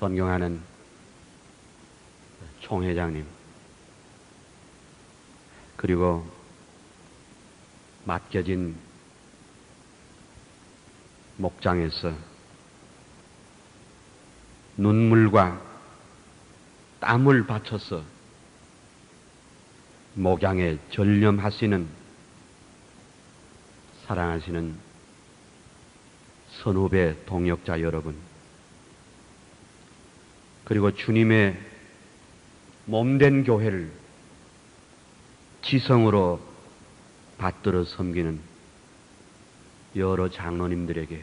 존경하는 총회장님, 그리고 맡겨진 목장에서 눈물과 땀을 바쳐서 목양에 전념하시는 사랑하시는 선후배 동역자 여러분, 그리고 주님의 몸된 교회를 지성으로 받들어 섬기는 여러 장로님들에게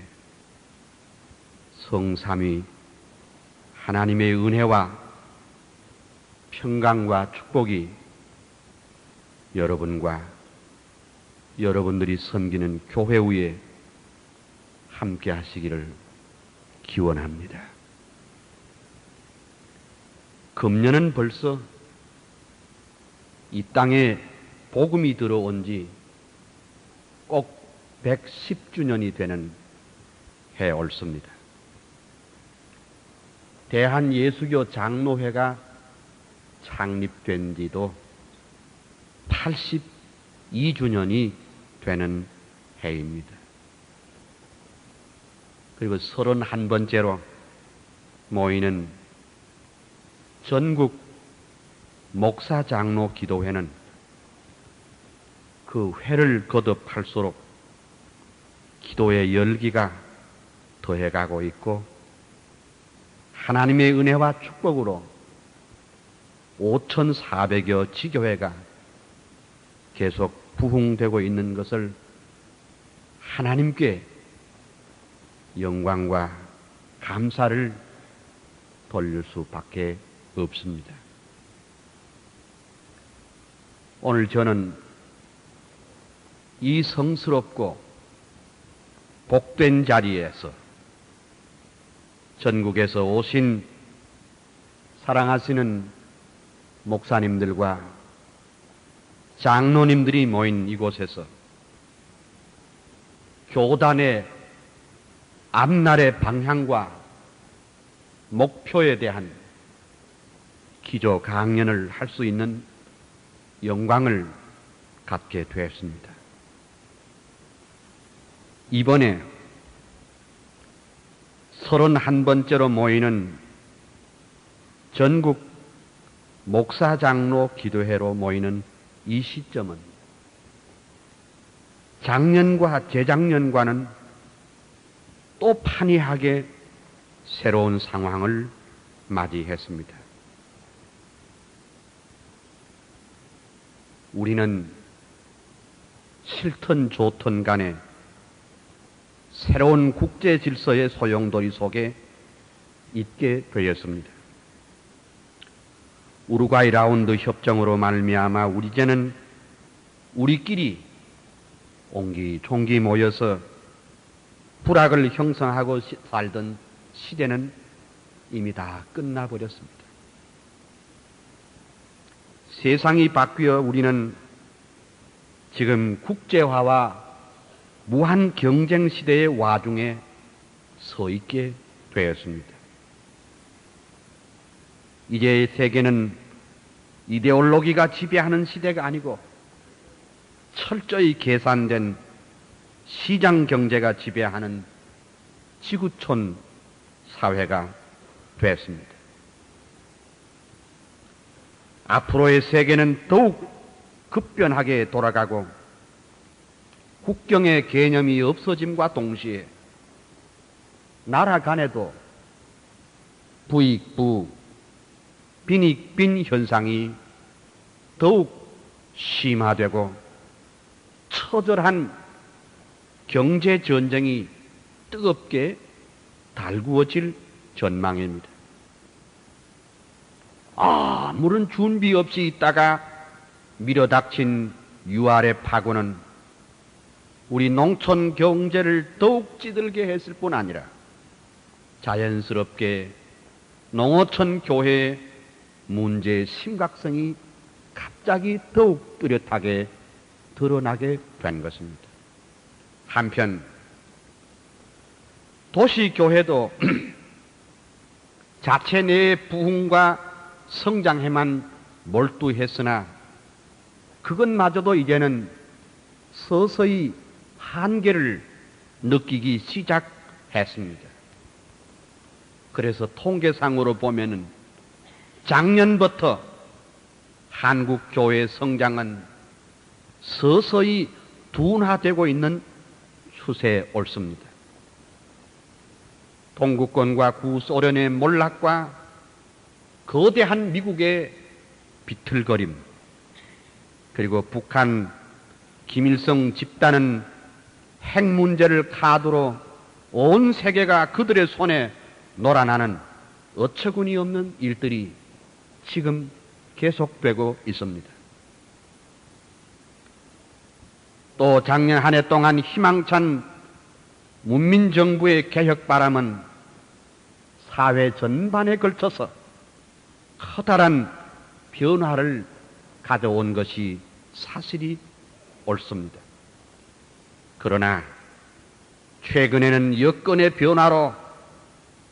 성삼위 하나님의 은혜와 평강과 축복이 여러분과 여러분들이 섬기는 교회 위에 함께 하시기를 기원합니다. 금년은 벌써 이 땅에 복음이 들어온 지 꼭 110주년이 되는 해 옳습니다. 대한예수교 장로회가 창립된 지도 82주년이 되는 해입니다. 그리고 31번째로 모이는 전국 목사 장로 기도회는 그 회를 거듭할수록 기도의 열기가 더해가고 있고 하나님의 은혜와 축복으로 5,400여 지교회가 계속 부흥되고 있는 것을 하나님께 영광과 감사를 돌릴 수밖에 없습니다. 오늘 저는 이 성스럽고 복된 자리에서 전국에서 오신 사랑하시는 목사님들과 장로님들이 모인 이곳에서 교단의 앞날의 방향과 목표에 대한 기조 강연을 할 수 있는 영광을 갖게 되었습니다. 이번에 31번째로 모이는 전국 목사 장로 기도회로 모이는 이 시점은 작년과 재작년과는 또 판이하게 새로운 상황을 맞이했습니다. 우리는 싫든 좋든 간에 새로운 국제 질서의 소용돌이 속에 있게 되었습니다. 우루과이 라운드 협정으로 말미암아 우리제는 우리끼리 옹기종기 모여서 불악을 형성하고 살던 시대는 이미 다 끝나버렸습니다. 세상이 바뀌어 우리는 지금 국제화와 무한 경쟁 시대의 와중에 서 있게 되었습니다. 이제 세계는 이데올로기가 지배하는 시대가 아니고 철저히 계산된 시장 경제가 지배하는 지구촌 사회가 됐습니다. 앞으로의 세계는 더욱 급변하게 돌아가고 국경의 개념이 없어짐과 동시에 나라 간에도 부익부, 빈익빈 현상이 더욱 심화되고 처절한 경제전쟁이 뜨겁게 달구어질 전망입니다. 아무런 준비 없이 있다가 밀어닥친 유알의 파고는 우리 농촌 경제를 더욱 찌들게 했을 뿐 아니라 자연스럽게 농어촌 교회의 문제의 심각성이 갑자기 더욱 뚜렷하게 드러나게 된 것입니다. 한편 도시교회도 자체 내의 부흥과 성장에만 몰두했으나 그것마저도 이제는 서서히 한계를 느끼기 시작했습니다. 그래서 통계상으로 보면은 작년부터 한국 교회의 성장은 서서히 둔화되고 있는 추세에 옳습니다. 동구권과 구소련의 몰락과 거대한 미국의 비틀거림, 그리고 북한 김일성 집단은 핵 문제를 카드로 온 세계가 그들의 손에 놀아나는 어처구니 없는 일들이 지금 계속되고 있습니다. 또 작년 한 해 동안 희망찬 문민정부의 개혁바람은 사회 전반에 걸쳐서 커다란 변화를 가져온 것이 사실이 옳습니다. 그러나 최근에는 여건의 변화로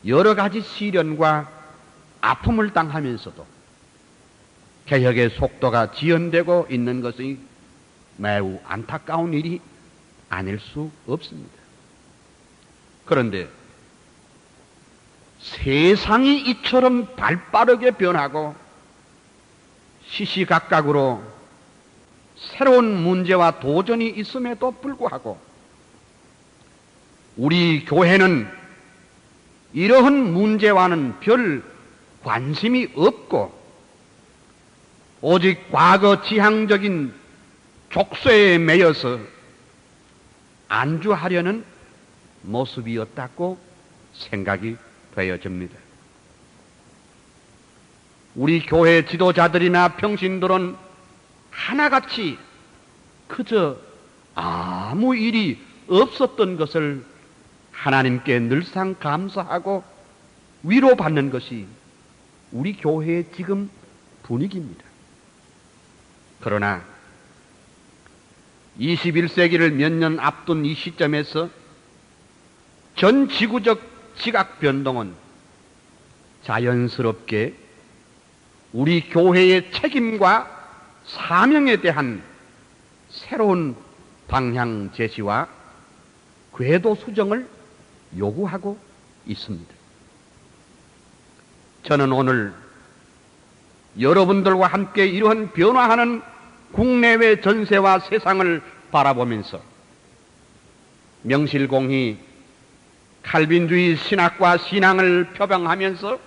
여러 가지 시련과 아픔을 당하면서도 개혁의 속도가 지연되고 있는 것이 매우 안타까운 일이 아닐 수 없습니다. 그런데 세상이 이처럼 발빠르게 변하고 시시각각으로 새로운 문제와 도전이 있음에도 불구하고 우리 교회는 이러한 문제와는 별 관심이 없고 오직 과거 지향적인 족쇄에 매여서 안주하려는 모습이었다고 생각이 되어집니다. 우리 교회 지도자들이나 평신들은 하나같이 그저 아무 일이 없었던 것을 하나님께 늘상 감사하고 위로받는 것이 우리 교회의 지금 분위기입니다. 그러나 21세기를 몇 년 앞둔 이 시점에서 전 지구적 지각 변동은 자연스럽게 우리 교회의 책임과 사명에 대한 새로운 방향 제시와 궤도 수정을 요구하고 있습니다. 저는 오늘 여러분들과 함께 이러한 변화하는 국내외 전세와 세상을 바라보면서 명실공히 칼빈주의 신학과 신앙을 표방하면서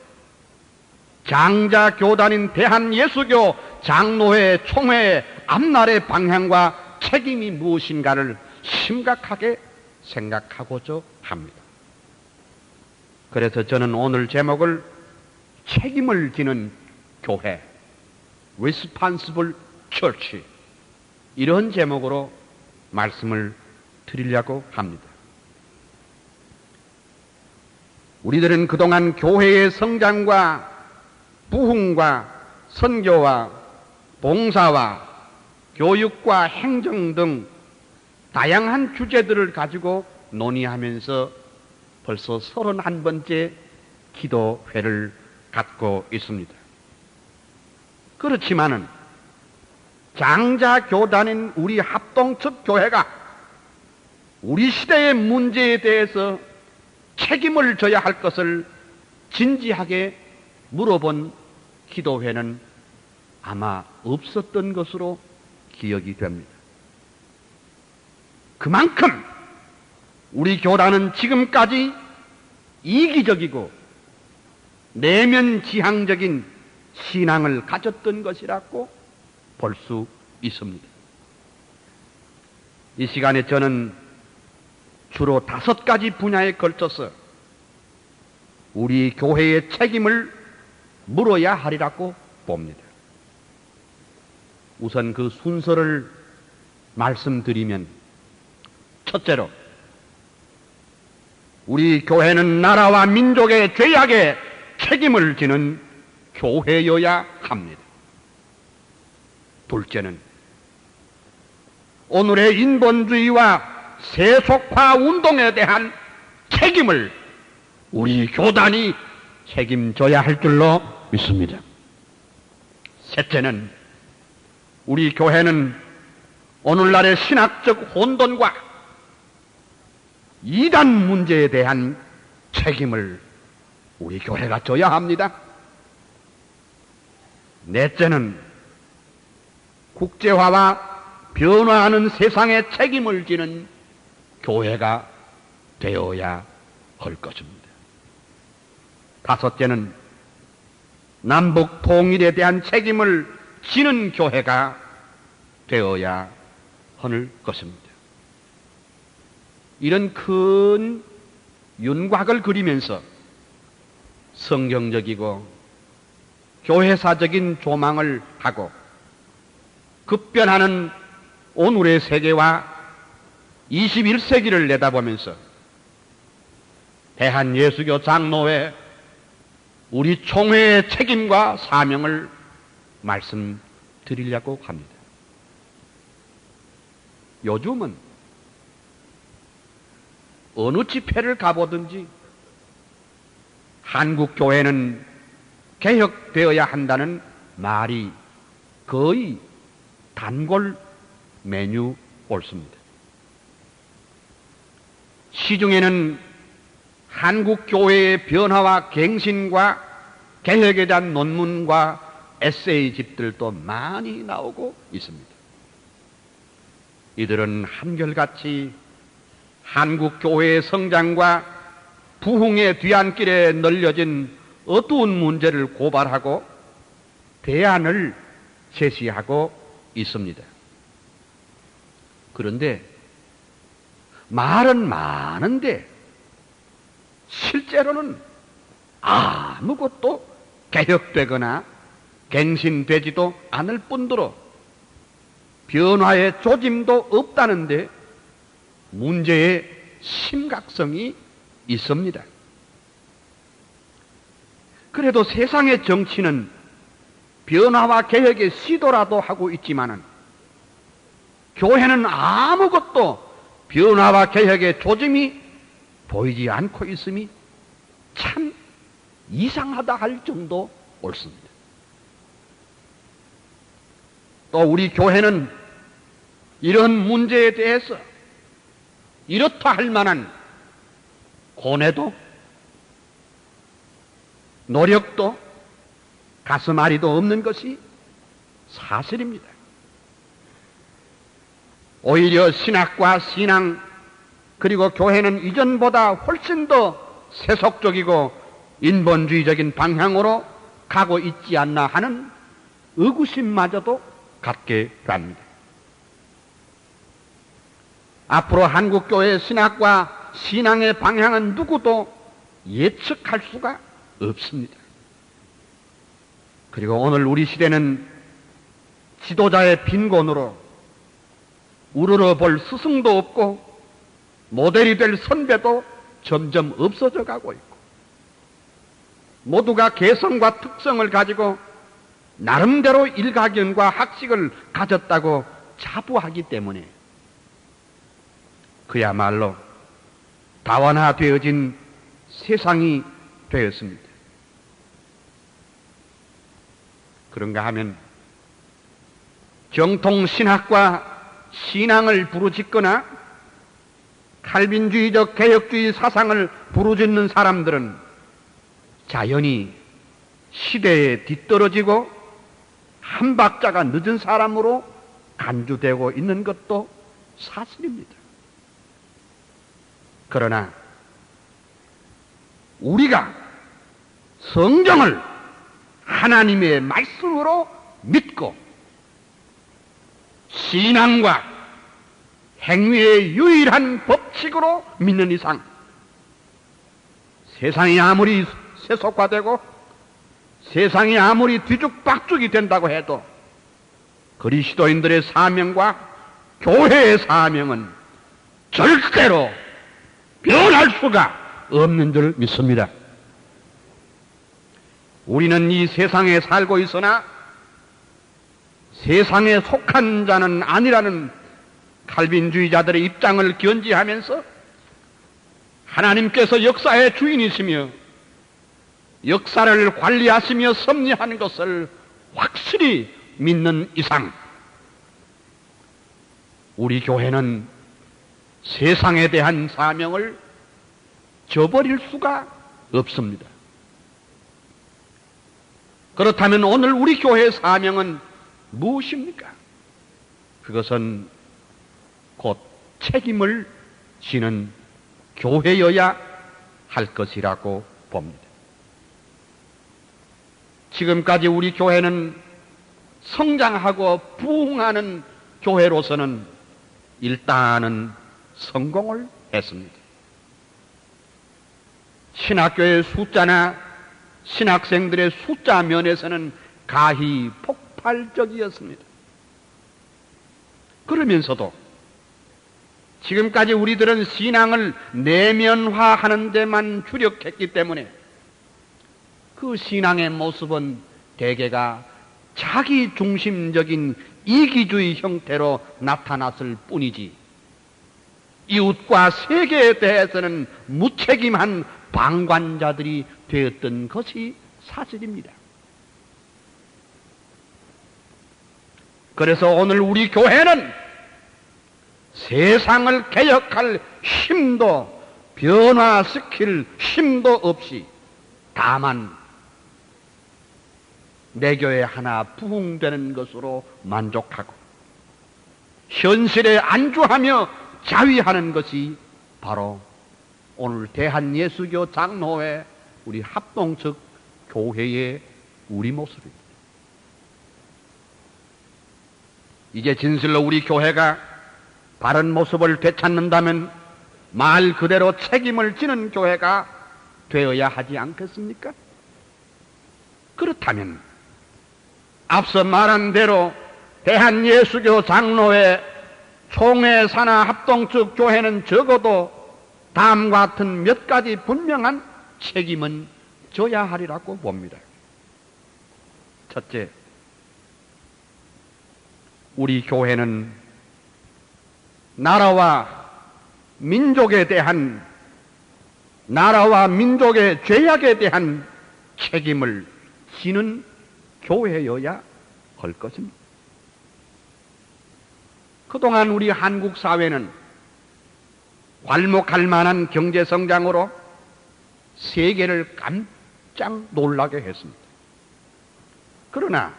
장자 교단인 대한예수교 장로회 총회의 앞날의 방향과 책임이 무엇인가를 심각하게 생각하고자 합니다. 그래서 저는 오늘 제목을 책임을 지는 교회, Responsible Church, 이런 제목으로 말씀을 드리려고 합니다. 우리들은 그동안 교회의 성장과 부흥과 선교와 봉사와 교육과 행정 등 다양한 주제들을 가지고 논의하면서 벌써 31번째 기도회를 갖고 있습니다. 그렇지만은 장자 교단인 우리 합동측 교회가 우리 시대의 문제에 대해서 책임을 져야 할 것을 진지하게 물어본 기도회는 아마 없었던 것으로 기억이 됩니다. 그만큼 우리 교단은 지금까지 이기적이고 내면 지향적인 신앙을 가졌던 것이라고 볼 수 있습니다. 이 시간에 저는 주로 5가지 분야에 걸쳐서 우리 교회의 책임을 물어야 하리라고 봅니다. 우선 그 순서를 말씀드리면, 첫째로 우리 교회는 나라와 민족의 죄악에 책임을 지는 교회여야 합니다. 둘째는 오늘의 인본주의와 세속화 운동에 대한 책임을 우리 교단이 책임져야 할 줄로 믿습니다. 셋째는 우리 교회는 오늘날의 신학적 혼돈과 이단 문제에 대한 책임을 우리 교회가 져야 합니다. 넷째는 국제화와 변화하는 세상의 책임을 지는 교회가 되어야 할 것입니다. 다섯째는 남북 통일에 대한 책임을 지는 교회가 되어야 할 것입니다. 이런 큰 윤곽을 그리면서 성경적이고 교회사적인 조망을 하고 급변하는 오늘의 세계와 21세기를 내다보면서 대한예수교 장로회 우리 총회의 책임과 사명을 말씀드리려고 합니다. 요즘은 어느 집회를 가보든지 한국교회는 개혁되어야 한다는 말이 거의 단골 메뉴 옳습니다. 시중에는 한국교회의 변화와 갱신과 개혁에 대한 논문과 에세이집들도 많이 나오고 있습니다. 이들은 한결같이 한국교회의 성장과 부흥의 뒤안길에 널려진 어두운 문제를 고발하고 대안을 제시하고 있습니다. 그런데 말은 많은데 실제로는 아무것도 개혁되거나 갱신되지도 않을 뿐더러 변화의 조짐도 없다는데 문제의 심각성이 있습니다. 그래도 세상의 정치는 변화와 개혁의 시도라도 하고 있지만은 교회는 아무것도 변화와 개혁의 조짐이 보이지 않고 있음이 참 이상하다 할 정도 옳습니다. 또 우리 교회는 이런 문제에 대해서 이렇다 할 만한 고뇌도 노력도 가슴앓이도 없는 것이 사실입니다. 오히려 신학과 신앙 그리고 교회는 이전보다 훨씬 더 세속적이고 인본주의적인 방향으로 가고 있지 않나 하는 의구심마저도 갖게 됩니다. 앞으로 한국교회의 신학과 신앙의 방향은 누구도 예측할 수가 없습니다. 그리고 오늘 우리 시대는 지도자의 빈곤으로 우러러 볼 스승도 없고 모델이 될 선배도 점점 없어져 가고 있고 모두가 개성과 특성을 가지고 나름대로 일가견과 학식을 가졌다고 자부하기 때문에 그야말로 다원화되어진 세상이 되었습니다. 그런가 하면 정통 신학과 신앙을 부르짖거나 칼빈주의적 개혁주의 사상을 부르짖는 사람들은 자연히 시대에 뒤떨어지고 한 박자가 늦은 사람으로 간주되고 있는 것도 사실입니다. 그러나 우리가 성경을 하나님의 말씀으로 믿고 신앙과 행위의 유일한 법칙으로 믿는 이상 세상이 아무리 세속화되고 세상이 아무리 뒤죽박죽이 된다고 해도 그리스도인들의 사명과 교회의 사명은 절대로 변할 수가 없는 줄 믿습니다. 우리는 이 세상에 살고 있으나 세상에 속한 자는 아니라는 칼빈주의자들의 입장을 견지하면서 하나님께서 역사의 주인이시며 역사를 관리하시며 섭리하는 것을 확실히 믿는 이상 우리 교회는 세상에 대한 사명을 저버릴 수가 없습니다. 그렇다면 오늘 우리 교회의 사명은 무엇입니까? 그것은 곧 책임을 지는 교회여야 할 것이라고 봅니다. 지금까지 우리 교회는 성장하고 부흥하는 교회로서는 일단은 성공을 했습니다. 신학교의 숫자나 신학생들의 숫자 면에서는 가히 폭발적이었습니다. 그러면서도 지금까지 우리들은 신앙을 내면화하는 데만 주력했기 때문에 그 신앙의 모습은 대개가 자기중심적인 이기주의 형태로 나타났을 뿐이지 이웃과 세계에 대해서는 무책임한 방관자들이 되었던 것이 사실입니다. 그래서 오늘 우리 교회는 세상을 개혁할 힘도 변화시킬 힘도 없이 다만 내 교회 하나 부흥되는 것으로 만족하고 현실에 안주하며 자위하는 것이 바로 오늘 대한예수교 장로회 우리 합동측 교회의 우리 모습입니다. 이제 진실로 우리 교회가 바른 모습을 되찾는다면 말 그대로 책임을 지는 교회가 되어야 하지 않겠습니까? 그렇다면 앞서 말한 대로 대한예수교 장로회 총회 산하 합동측 교회는 적어도 다음과 같은 몇 가지 분명한 책임은 져야 하리라고 봅니다. 첫째, 우리 교회는 나라와 민족의 죄악에 대한 책임을 지는 교회여야 할 것입니다. 그동안 우리 한국 사회는 괄목할 만한 경제 성장으로 세계를 깜짝 놀라게 했습니다. 그러나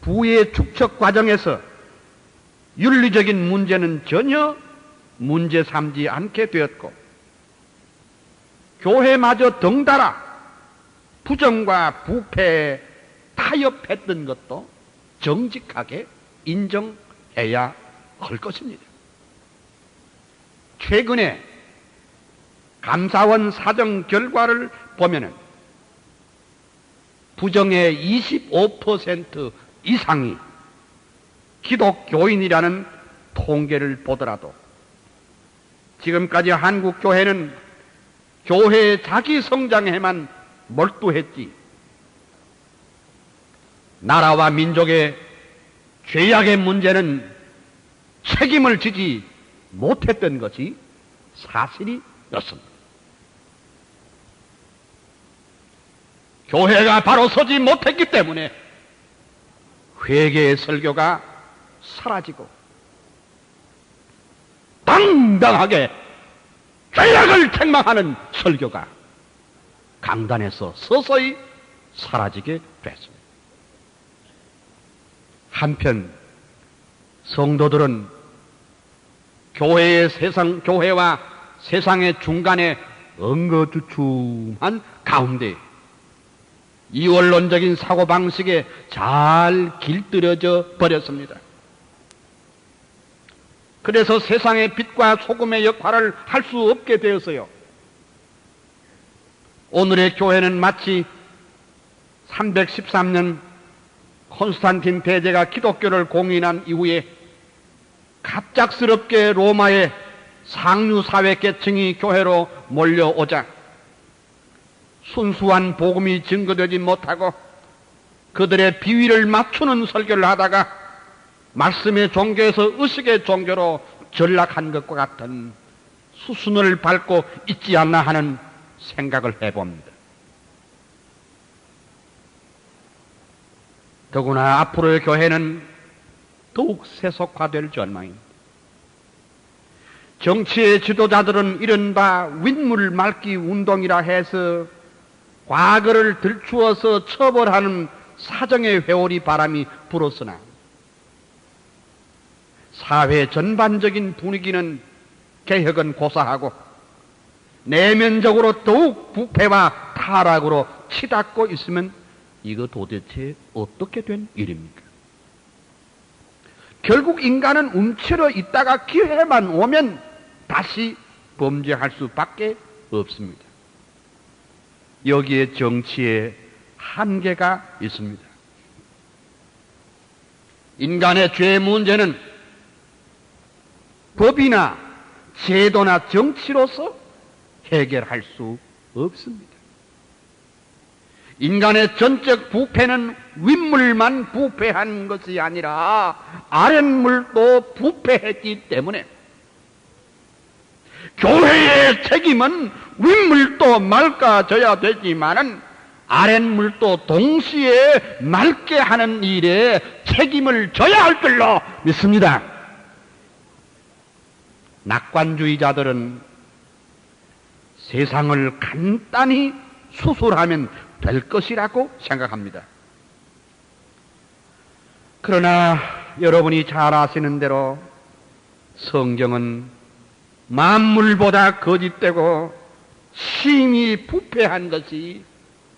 부의 축적 과정에서 윤리적인 문제는 전혀 문제 삼지 않게 되었고 교회마저 덩달아 부정과 부패에 타협했던 것도 정직하게 인정해야 할 것입니다. 최근에 감사원 사정 결과를 보면은 부정의 25% 이상이 기독교인이라는 통계를 보더라도 지금까지 한국 교회는 교회의 자기 성장에만 몰두했지 나라와 민족의 죄악의 문제는 책임을 지지 못했던 것이 사실이었습니다. 교회가 바로 서지 못했기 때문에 회개의 설교가 사라지고 당당하게 죄악을 책망하는 설교가 강단에서 서서히 사라지게 됐습니다. 한편 성도들은 교회와 세상의 중간에 엉거주춤한 가운데 이원론적인 사고방식에 잘 길들여져 버렸습니다. 그래서 세상의 빛과 소금의 역할을 할 수 없게 되었어요. 오늘의 교회는 마치 313년 콘스탄틴 대제가 기독교를 공인한 이후에 갑작스럽게 로마의 상류사회계층이 교회로 몰려오자 순수한 복음이 증거되지 못하고 그들의 비위를 맞추는 설교를 하다가 말씀의 종교에서 의식의 종교로 전락한 것과 같은 수순을 밟고 있지 않나 하는 생각을 해봅니다. 더구나 앞으로의 교회는 더욱 세속화될 전망입니다. 정치의 지도자들은 이른바 윗물 맑기 운동이라 해서 과거를 들추어서 처벌하는 사정의 회오리 바람이 불었으나 사회 전반적인 분위기는 개혁은 고사하고 내면적으로 더욱 부패와 타락으로 치닫고 있으면 이거 도대체 어떻게 된 일입니까? 결국 인간은 움츠러 있다가 기회만 오면 다시 범죄할 수밖에 없습니다. 여기에 정치의 한계가 있습니다. 인간의 죄 문제는 법이나 제도나 정치로서 해결할 수 없습니다. 인간의 전적 부패는 윗물만 부패한 것이 아니라 아랫물도 부패했기 때문에 교회의 책임은 윗물도 맑아져야 되지만은 아랫물도 동시에 맑게 하는 일에 책임을 져야 할 줄로 믿습니다. 낙관주의자들은 세상을 간단히 수술하면 될 것이라고 생각합니다. 그러나 여러분이 잘 아시는 대로 성경은 만물보다 거짓되고 심히 부패한 것이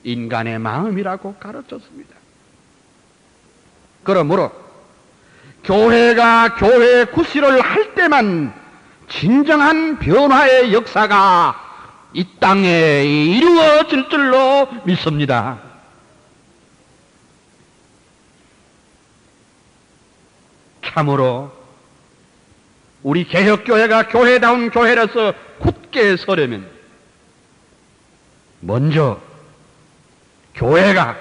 인간의 마음이라고 가르쳤습니다. 그러므로 교회가 교회 구실을 할 때만 진정한 변화의 역사가 이 땅에 이루어질 줄로 믿습니다. 참으로 우리 개혁교회가 교회다운 교회로서 굳게 서려면 먼저 교회가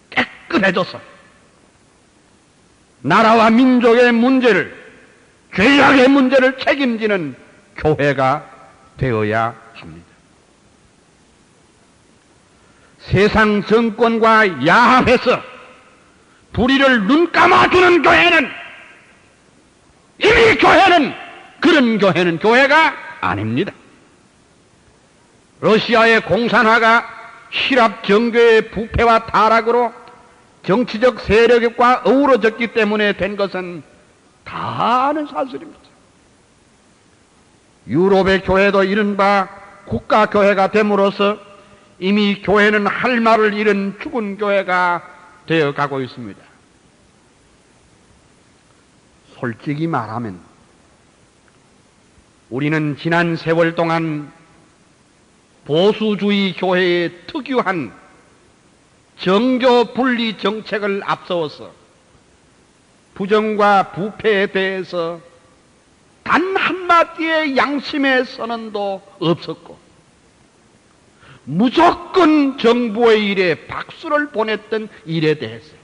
깨끗해져서 나라와 민족의 문제를, 죄악의 문제를 책임지는 교회가 되어야 합니다. 세상 정권과 야합해서 불의를 눈 감아주는 교회는 이미 그런 교회는 교회가 아닙니다. 러시아의 공산화가 시랍 정교의 부패와 타락으로 정치적 세력과 어우러졌기 때문에 된 것은 다 아는 사실입니다. 유럽의 교회도 이른바 국가교회가 됨으로써 이미 교회는 할 말을 잃은 죽은 교회가 되어가고 있습니다. 솔직히 말하면 우리는 지난 세월 동안 보수주의 교회의 특유한 정교 분리 정책을 앞세워서 부정과 부패에 대해서 단 한마디의 양심의 선언도 없었고 무조건 정부의 일에 박수를 보냈던 일에 대해서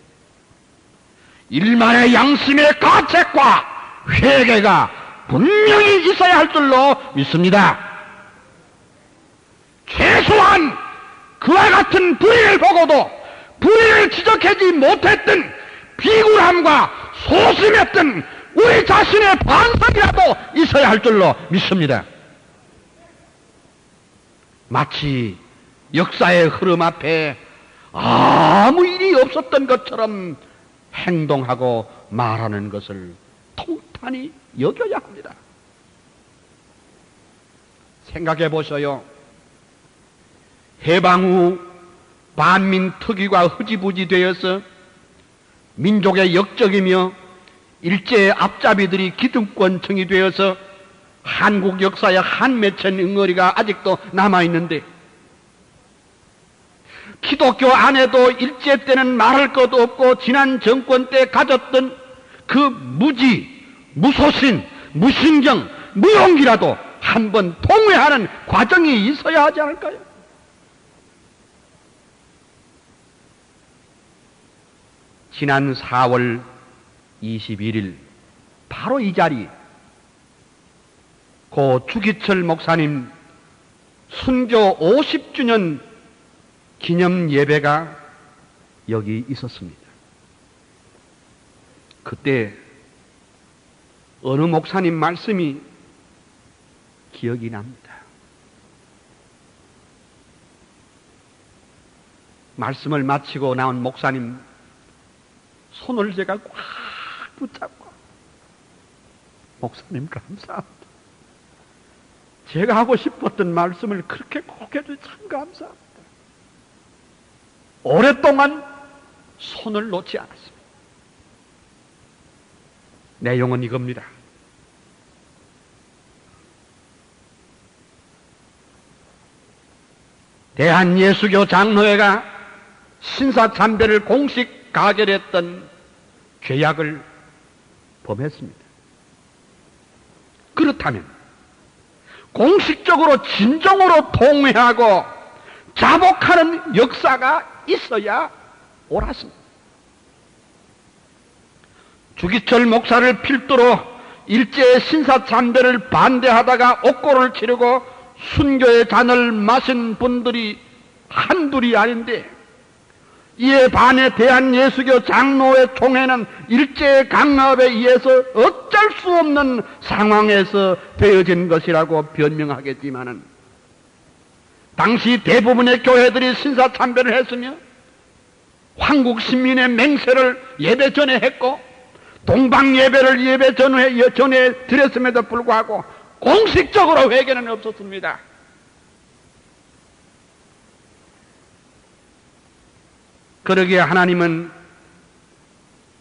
일만의 양심의 가책과 회개가 분명히 있어야 할 줄로 믿습니다. 최소한 그와 같은 불의를 보고도 불의를 지적하지 못했던 비굴함과 소심했던 우리 자신의 반성이라도 있어야 할 줄로 믿습니다. 마치 역사의 흐름 앞에 아무 일이 없었던 것처럼 행동하고 말하는 것을 통탄히 여겨야 합니다. 생각해 보셔요. 해방 후 반민 특위가 흐지부지 되어서 민족의 역적이며 일제의 앞잡이들이 기득권층이 되어서 한국 역사의 한맺힌 응어리가 아직도 남아있는데 기독교 안에도 일제 때는 말할 것도 없고 지난 정권 때 가졌던 그 무지, 무소신, 무신경, 무용기라도 한번 통회하는 과정이 있어야 하지 않을까요? 지난 4월 21일 바로 이 자리 고 주기철 목사님 순교 50주년 기념 예배가 여기 있었습니다. 그때 어느 목사님 말씀이 기억이 납니다. 말씀을 마치고 나온 목사님 손을 제가 꽉 붙잡고, 목사님 감사합니다. 제가 하고 싶었던 말씀을 그렇게 꼭 해주셔서 참 감사합니다. 오랫동안 손을 놓지 않았습니다. 내용은 이겁니다. 대한예수교 장로회가 신사참배를 공식 가결했던 죄악을 범했습니다. 그렇다면 공식적으로 진정으로 통회하고 자복하는 역사가 있어야 옳았습니다. 주기철 목사를 필두로 일제의 신사참배를 반대하다가 옥고를 치르고 순교의 잔을 마신 분들이 한둘이 아닌데, 이에 반해 대한예수교 장로회 총회는 일제의 강압에 의해서 어쩔 수 없는 상황에서 되어진 것이라고 변명하겠지만은, 당시 대부분의 교회들이 신사참배를 했으며 황국 신민의 맹세를 예배 전에 했고 동방예배를 예배 전에 드렸음에도 불구하고 공식적으로 회개는 없었습니다. 그러기에 하나님은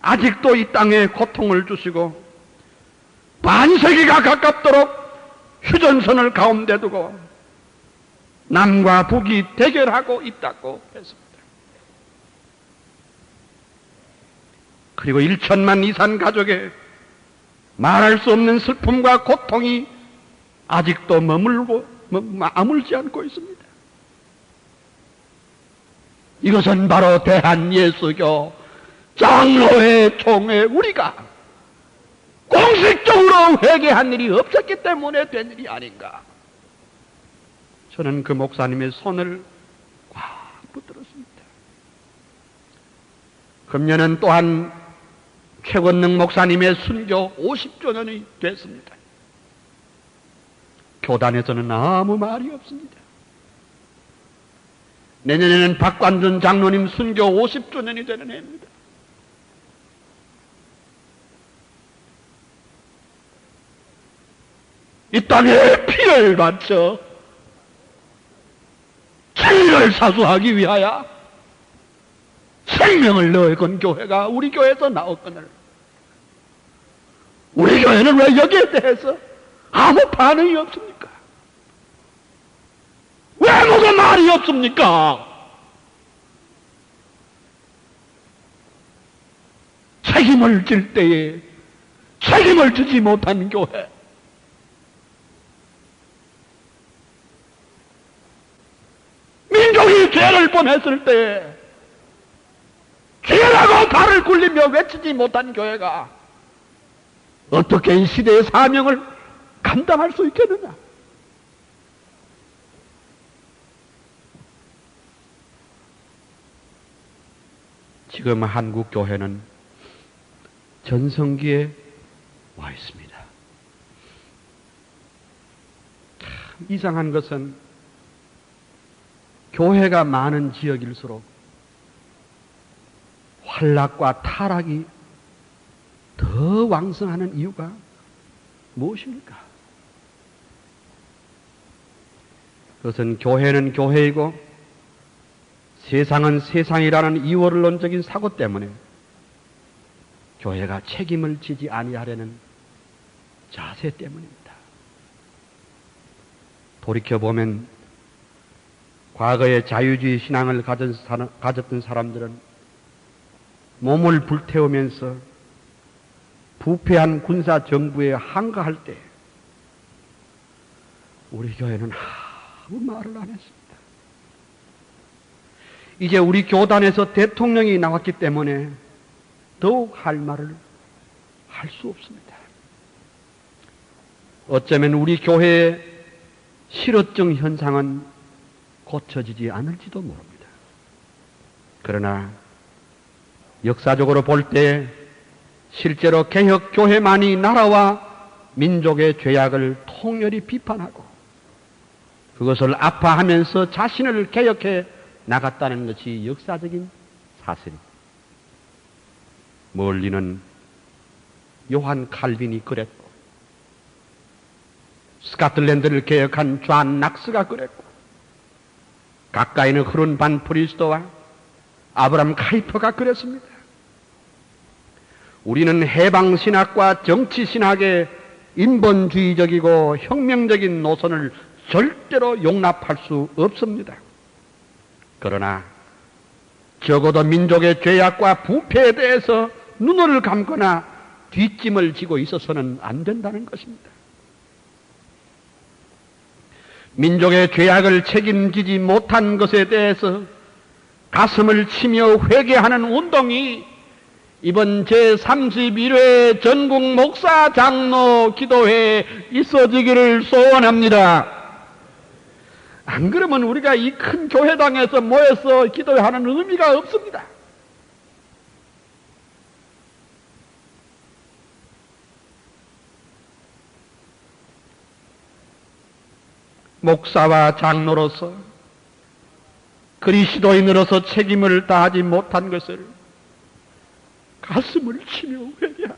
아직도 이 땅에 고통을 주시고 반세기가 가깝도록 휴전선을 가운데 두고 남과 북이 대결하고 있다고 했습니다. 그리고 1천만 이산 가족의 말할 수 없는 슬픔과 고통이 아직도 아물지 않고 있습니다. 이것은 바로 대한예수교 장로회 총회 우리가 공식적으로 회개한 일이 없었기 때문에 된 일이 아닌가. 저는 그 목사님의 손을 꽉 붙들었습니다. 금년은 또한 최권능 목사님의 순교 50주년이 됐습니다. 교단에서는 아무 말이 없습니다. 내년에는 박관준 장로님 순교 50주년이 되는 해입니다. 이 땅에 피를 바쳐 진리를 사수하기 위하여 생명을 넣어건 교회가 우리 교회에서 나왔거늘, 우리 교회는 왜 여기에 대해서 아무 반응이 없습니까? 왜 뭐가 말이 없습니까? 책임을 질 때에 책임을 지지 못한 교회, 민족이 죄를 범했을 때에 죄라고 발을 굴리며 외치지 못한 교회가 어떻게 이 시대의 사명을 감당할 수 있겠느냐? 지금 한국 교회는 전성기에 와 있습니다. 참 이상한 것은 교회가 많은 지역일수록 환락과 타락이 더 왕성하는 이유가 무엇입니까? 그것은 교회는 교회이고 세상은 세상이라는 이원론적인 사고 때문에 교회가 책임을 지지 아니하려는 자세 때문입니다. 돌이켜보면 과거에 자유주의 신앙을 가졌던 사람들은 몸을 불태우면서 부패한 군사 정부에 항거할 때 우리 교회는 아무 말을 안 했습니다. 이제 우리 교단에서 대통령이 나왔기 때문에 더욱 할 말을 할 수 없습니다. 어쩌면 우리 교회의 실어증 현상은 고쳐지지 않을지도 모릅니다. 그러나 역사적으로 볼 때 실제로 개혁교회만이 나라와 민족의 죄악을 통렬히 비판하고 그것을 아파하면서 자신을 개혁해 나갔다는 것이 역사적인 사실입니다. 멀리는 요한 칼빈이 그랬고 스코틀랜드를 개혁한 존 낙스가 그랬고 가까이는 흐른 반 프리스토와 아브람 카이퍼가 그랬습니다. 우리는 해방신학과 정치신학의 인본주의적이고 혁명적인 노선을 절대로 용납할 수 없습니다. 그러나 적어도 민족의 죄악과 부패에 대해서 눈을 감거나 뒷짐을 지고 있어서는 안 된다는 것입니다. 민족의 죄악을 책임지지 못한 것에 대해서 가슴을 치며 회개하는 운동이 이번 제31회 전국 목사 장로 기도회에 있어지기를 소원합니다. 안 그러면 우리가 이 큰 교회당에서 모여서 기도하는 의미가 없습니다. 목사와 장로로서 그리스도인으로서 책임을 다하지 못한 것을 가슴을 치며 회개합니다.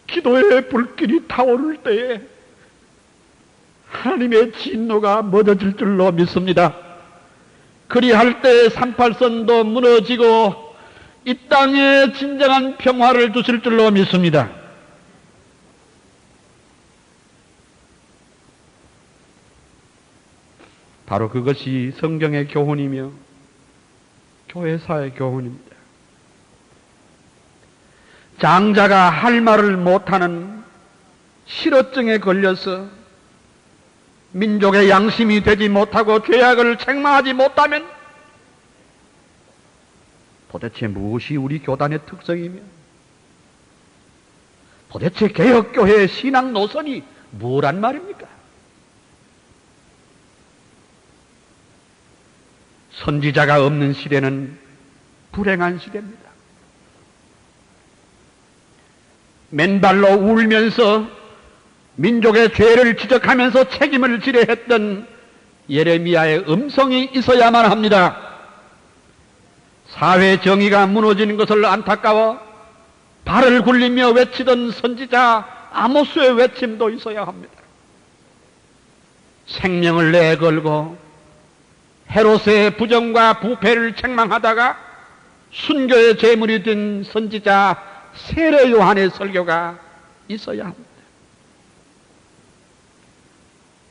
기도의 불길이 타오를 때에 하나님의 진노가 멎어질 줄로 믿습니다. 그리할 때 38선도 무너지고 이 땅에 진정한 평화를 주실 줄로 믿습니다. 바로 그것이 성경의 교훈이며 교회사의 교훈입니다. 장자가 할 말을 못하는 실어증에 걸려서 민족의 양심이 되지 못하고 죄악을 책망하지 못하면 도대체 무엇이 우리 교단의 특성이며 도대체 개혁교회의 신앙 노선이 뭐란 말입니까? 선지자가 없는 시대는 불행한 시대입니다. 맨발로 울면서 민족의 죄를 지적하면서 책임을 지려 했던 예레미야의 음성이 있어야만 합니다. 사회 정의가 무너지는 것을 안타까워 발을 굴리며 외치던 선지자 아모스의 외침도 있어야 합니다. 생명을 내걸고 헤롯의 부정과 부패를 책망하다가 순교의 제물이 된 선지자 세례 요한의 설교가 있어야 합니다.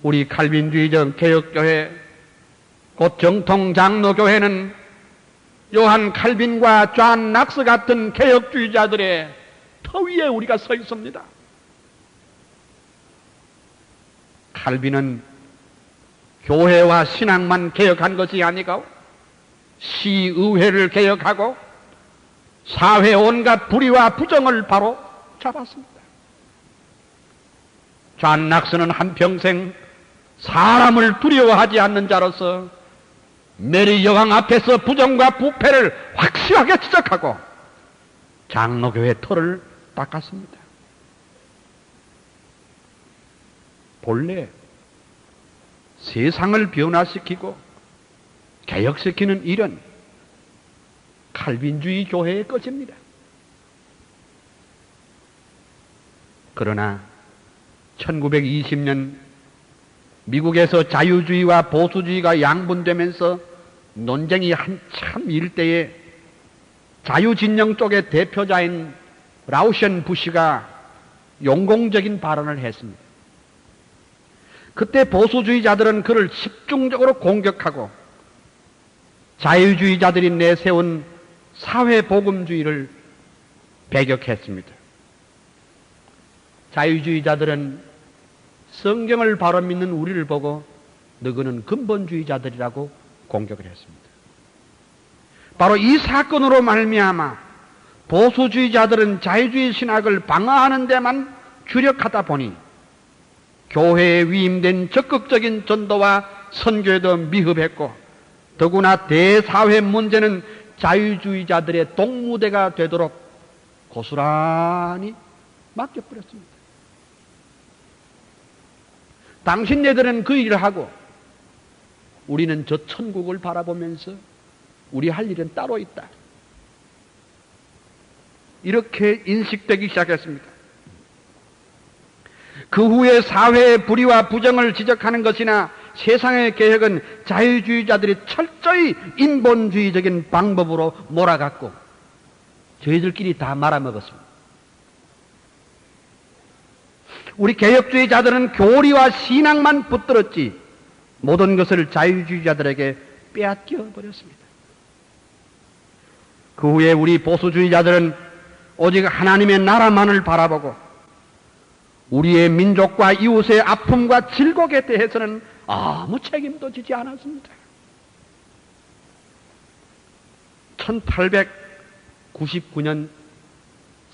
우리 칼빈주의적 개혁교회, 곧 정통 장로교회는 요한 칼빈과 존 낙스 같은 개혁주의자들의 터 위에 우리가 서 있습니다. 칼빈은 교회와 신앙만 개혁한 것이 아니고 시의회를 개혁하고 사회 온갖 불의와 부정을 바로 잡았습니다. 존 낙스는 한평생 사람을 두려워하지 않는 자로서 메리 여왕 앞에서 부정과 부패를 확실하게 지적하고 장로교회 털을 닦았습니다. 본래 세상을 변화시키고 개혁시키는 일은 칼빈주의 교회의 것입니다. 그러나 1920년 미국에서 자유주의와 보수주의가 양분되면서 논쟁이 한참 일때에 자유진영 쪽의 대표자인 라우션 부시가 용공적인 발언을 했습니다. 그때 보수주의자들은 그를 집중적으로 공격하고 자유주의자들이 내세운 사회복음주의를 배격했습니다. 자유주의자들은 성경을 바로 믿는 우리를 보고 너희는 근본주의자들이라고 공격을 했습니다. 바로 이 사건으로 말미암아 보수주의자들은 자유주의 신학을 방어하는 데만 주력하다 보니 교회에 위임된 적극적인 전도와 선교에도 미흡했고 더구나 대사회 문제는 자유주의자들의 동무대가 되도록 고스란히 맡겨버렸습니다. 당신네들은 그 일을 하고 우리는 저 천국을 바라보면서 우리 할 일은 따로 있다. 이렇게 인식되기 시작했습니다. 그 후에 사회의 불의와 부정을 지적하는 것이나 세상의 개혁은 자유주의자들이 철저히 인본주의적인 방법으로 몰아갔고 저희들끼리 다 말아먹었습니다. 우리 개혁주의자들은 교리와 신앙만 붙들었지 모든 것을 자유주의자들에게 빼앗겨 버렸습니다. 그 후에 우리 보수주의자들은 오직 하나님의 나라만을 바라보고 우리의 민족과 이웃의 아픔과 질곡에 대해서는 아무 책임도 지지 않았습니다. 1899년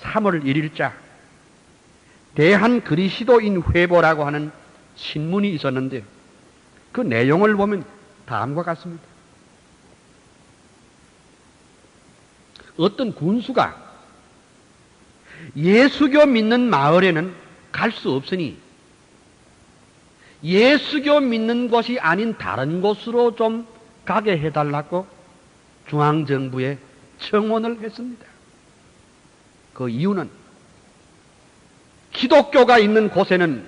3월 1일자 대한 그리스도인 회보라고 하는 신문이 있었는데 그 내용을 보면 다음과 같습니다. 어떤 군수가 예수교 믿는 마을에는 갈 수 없으니 예수교 믿는 곳이 아닌 다른 곳으로 좀 가게 해달라고 중앙정부에 청원을 했습니다. 그 이유는 기독교가 있는 곳에는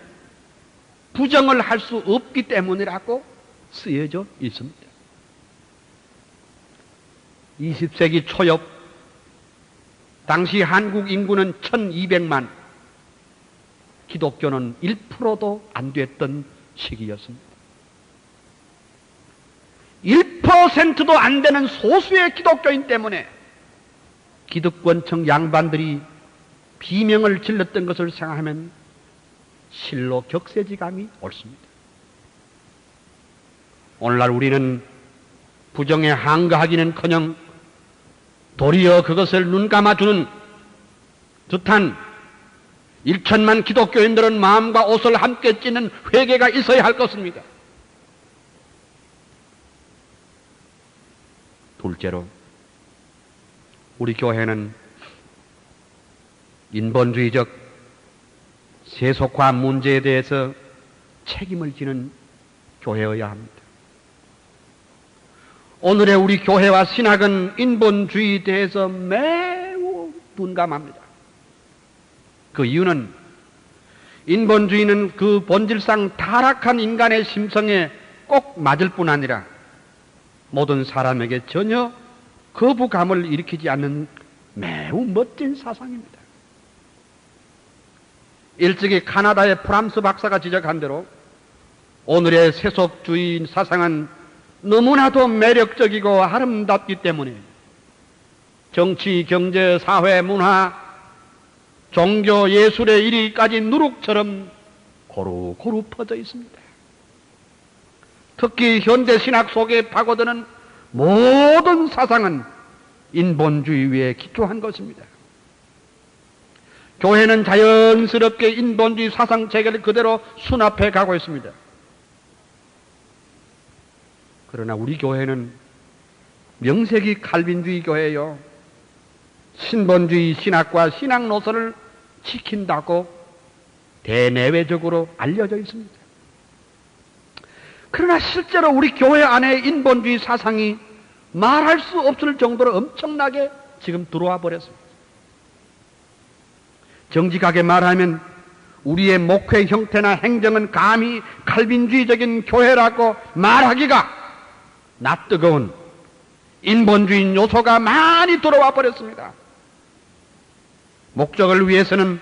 부정을 할 수 없기 때문이라고 쓰여져 있습니다. 20세기 초엽 당시 한국 인구는 1200만, 기독교는 1%도 안 됐던 시기였습니다. 1%도 안 되는 소수의 기독교인 때문에 기득권층 양반들이 비명을 질렀던 것을 생각하면 실로 격세지감이 옳습니다. 오늘날 우리는 부정에 항거하기는커녕 도리어 그것을 눈감아주는 듯한 1천만 기독교인들은 마음과 옷을 함께 찢는 회개가 있어야 할 것입니다. 둘째로 우리 교회는 인본주의적 세속화 문제에 대해서 책임을 지는 교회여야 합니다. 오늘의 우리 교회와 신학은 인본주의에 대해서 매우 둔감합니다. 그 이유는 인본주의는 그 본질상 타락한 인간의 심성에 꼭 맞을 뿐 아니라 모든 사람에게 전혀 거부감을 일으키지 않는 매우 멋진 사상입니다. 일찍이 카나다의 프람스 박사가 지적한 대로 오늘의 세속주의 사상은 너무나도 매력적이고 아름답기 때문에 정치, 경제, 사회, 문화, 종교, 예술의 이리까지 누룩처럼 고루고루 퍼져 있습니다. 특히 현대 신학 속에 파고드는 모든 사상은 인본주의 위에 기초한 것입니다. 교회는 자연스럽게 인본주의 사상 체계를 그대로 수납해 가고 있습니다. 그러나 우리 교회는 명색이 칼빈주의 교회요. 신본주의 신학과 신학 노선을 지킨다고 대내외적으로 알려져 있습니다. 그러나 실제로 우리 교회 안에 인본주의 사상이 말할 수 없을 정도로 엄청나게 지금 들어와 버렸습니다. 정직하게 말하면 우리의 목회 형태나 행정은 감히 칼빈주의적인 교회라고 말하기가 낯뜨거운 인본주의 요소가 많이 들어와 버렸습니다. 목적을 위해서는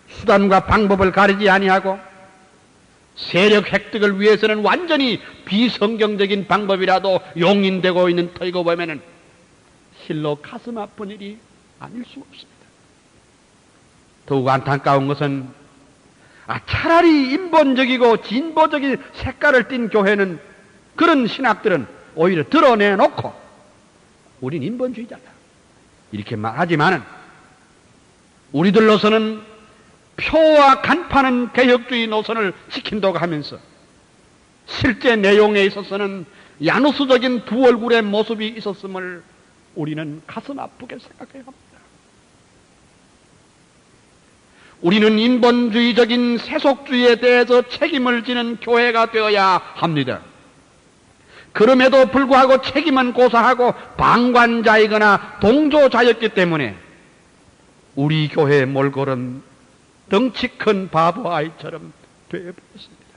수단과 방법을 가리지 아니하고 세력 획득을 위해서는 완전히 비성경적인 방법이라도 용인되고 있는 터이고 보면은 실로 가슴 아픈 일이 아닐 수 없습니다. 더욱 안타까운 것은 차라리 인본적이고 진보적인 색깔을 띤 교회는 그런 신학들은 오히려 드러내놓고 우린 인본주의자다 이렇게 말하지만은 우리들로서는 표와 간파는 개혁주의 노선을 지킨다고 하면서 실제 내용에 있어서는 야누스적인 두 얼굴의 모습이 있었음을 우리는 가슴 아프게 생각해야 합니다. 우리는 인본주의적인 세속주의에 대해서 책임을 지는 교회가 되어야 합니다. 그럼에도 불구하고 책임은 고사하고 방관자이거나 동조자였기 때문에 우리 교회의 몰골은 덩치 큰 바보 아이처럼 되어버렸습니다.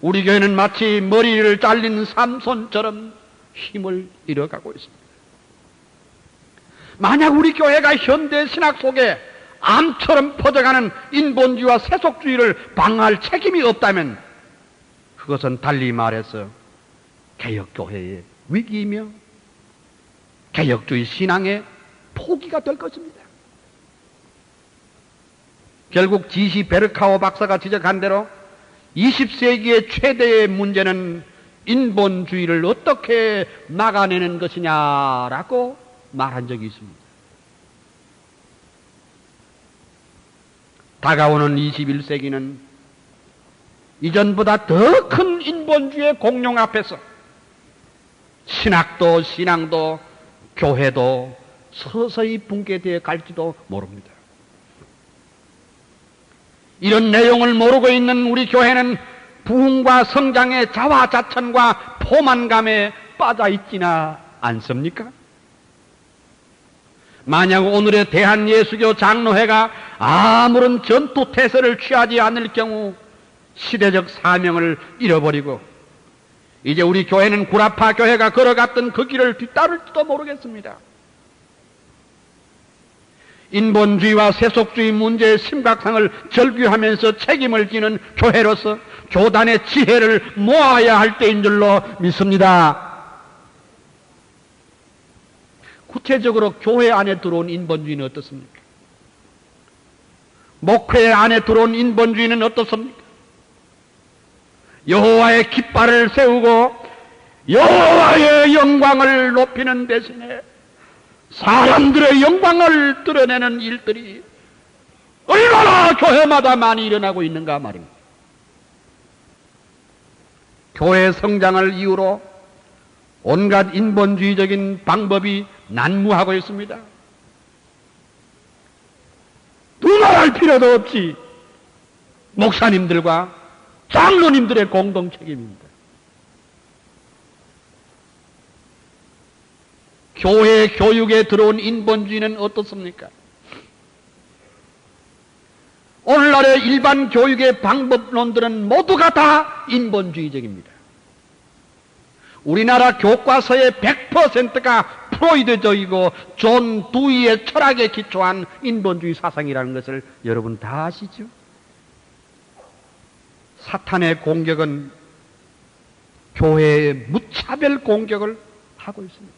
우리 교회는 마치 머리를 잘린 삼손처럼 힘을 잃어가고 있습니다. 만약 우리 교회가 현대 신학 속에 암처럼 퍼져가는 인본주의와 세속주의를 방어할 책임이 없다면 그것은 달리 말해서 개혁교회의 위기이며 개혁주의 신앙의 포기가 될 것입니다. 결국 지시 베르카오 박사가 지적한 대로 20세기의 최대의 문제는 인본주의를 어떻게 막아내는 것이냐라고 말한 적이 있습니다. 다가오는 21세기는 이전보다 더 큰 인본주의의 공룡 앞에서 신학도 신앙도 교회도 서서히 붕괴되어 갈지도 모릅니다. 이런 내용을 모르고 있는 우리 교회는 부흥과 성장의 자화자찬과 포만감에 빠져 있지나 않습니까? 만약 오늘의 대한예수교 장로회가 아무런 전투태세를 취하지 않을 경우 시대적 사명을 잃어버리고 이제 우리 교회는 구라파 교회가 걸어갔던 그 길을 뒤따를지도 모르겠습니다. 인본주의와 세속주의 문제의 심각성을 절규하면서 책임을 지는 교회로서 교단의 지혜를 모아야 할 때인 줄로 믿습니다. 구체적으로 교회 안에 들어온 인본주의는 어떻습니까? 목회 안에 들어온 인본주의는 어떻습니까? 여호와의 깃발을 세우고 여호와의 영광을 높이는 대신에 사람들의 영광을 드러내는 일들이 얼마나 교회마다 많이 일어나고 있는가 말입니다. 교회 성장을 이유로 온갖 인본주의적인 방법이 난무하고 있습니다. 두말할 필요도 없이 목사님들과 장로님들의 공동 책임입니다. 교회 교육에 들어온 인본주의는 어떻습니까? 오늘날의 일반 교육의 방법론들은 모두가 다 인본주의적입니다. 우리나라 교과서의 100%가 프로이드적이고 존 두이의 철학에 기초한 인본주의 사상이라는 것을 여러분 다 아시죠? 사탄의 공격은 교회의 무차별 공격을 하고 있습니다.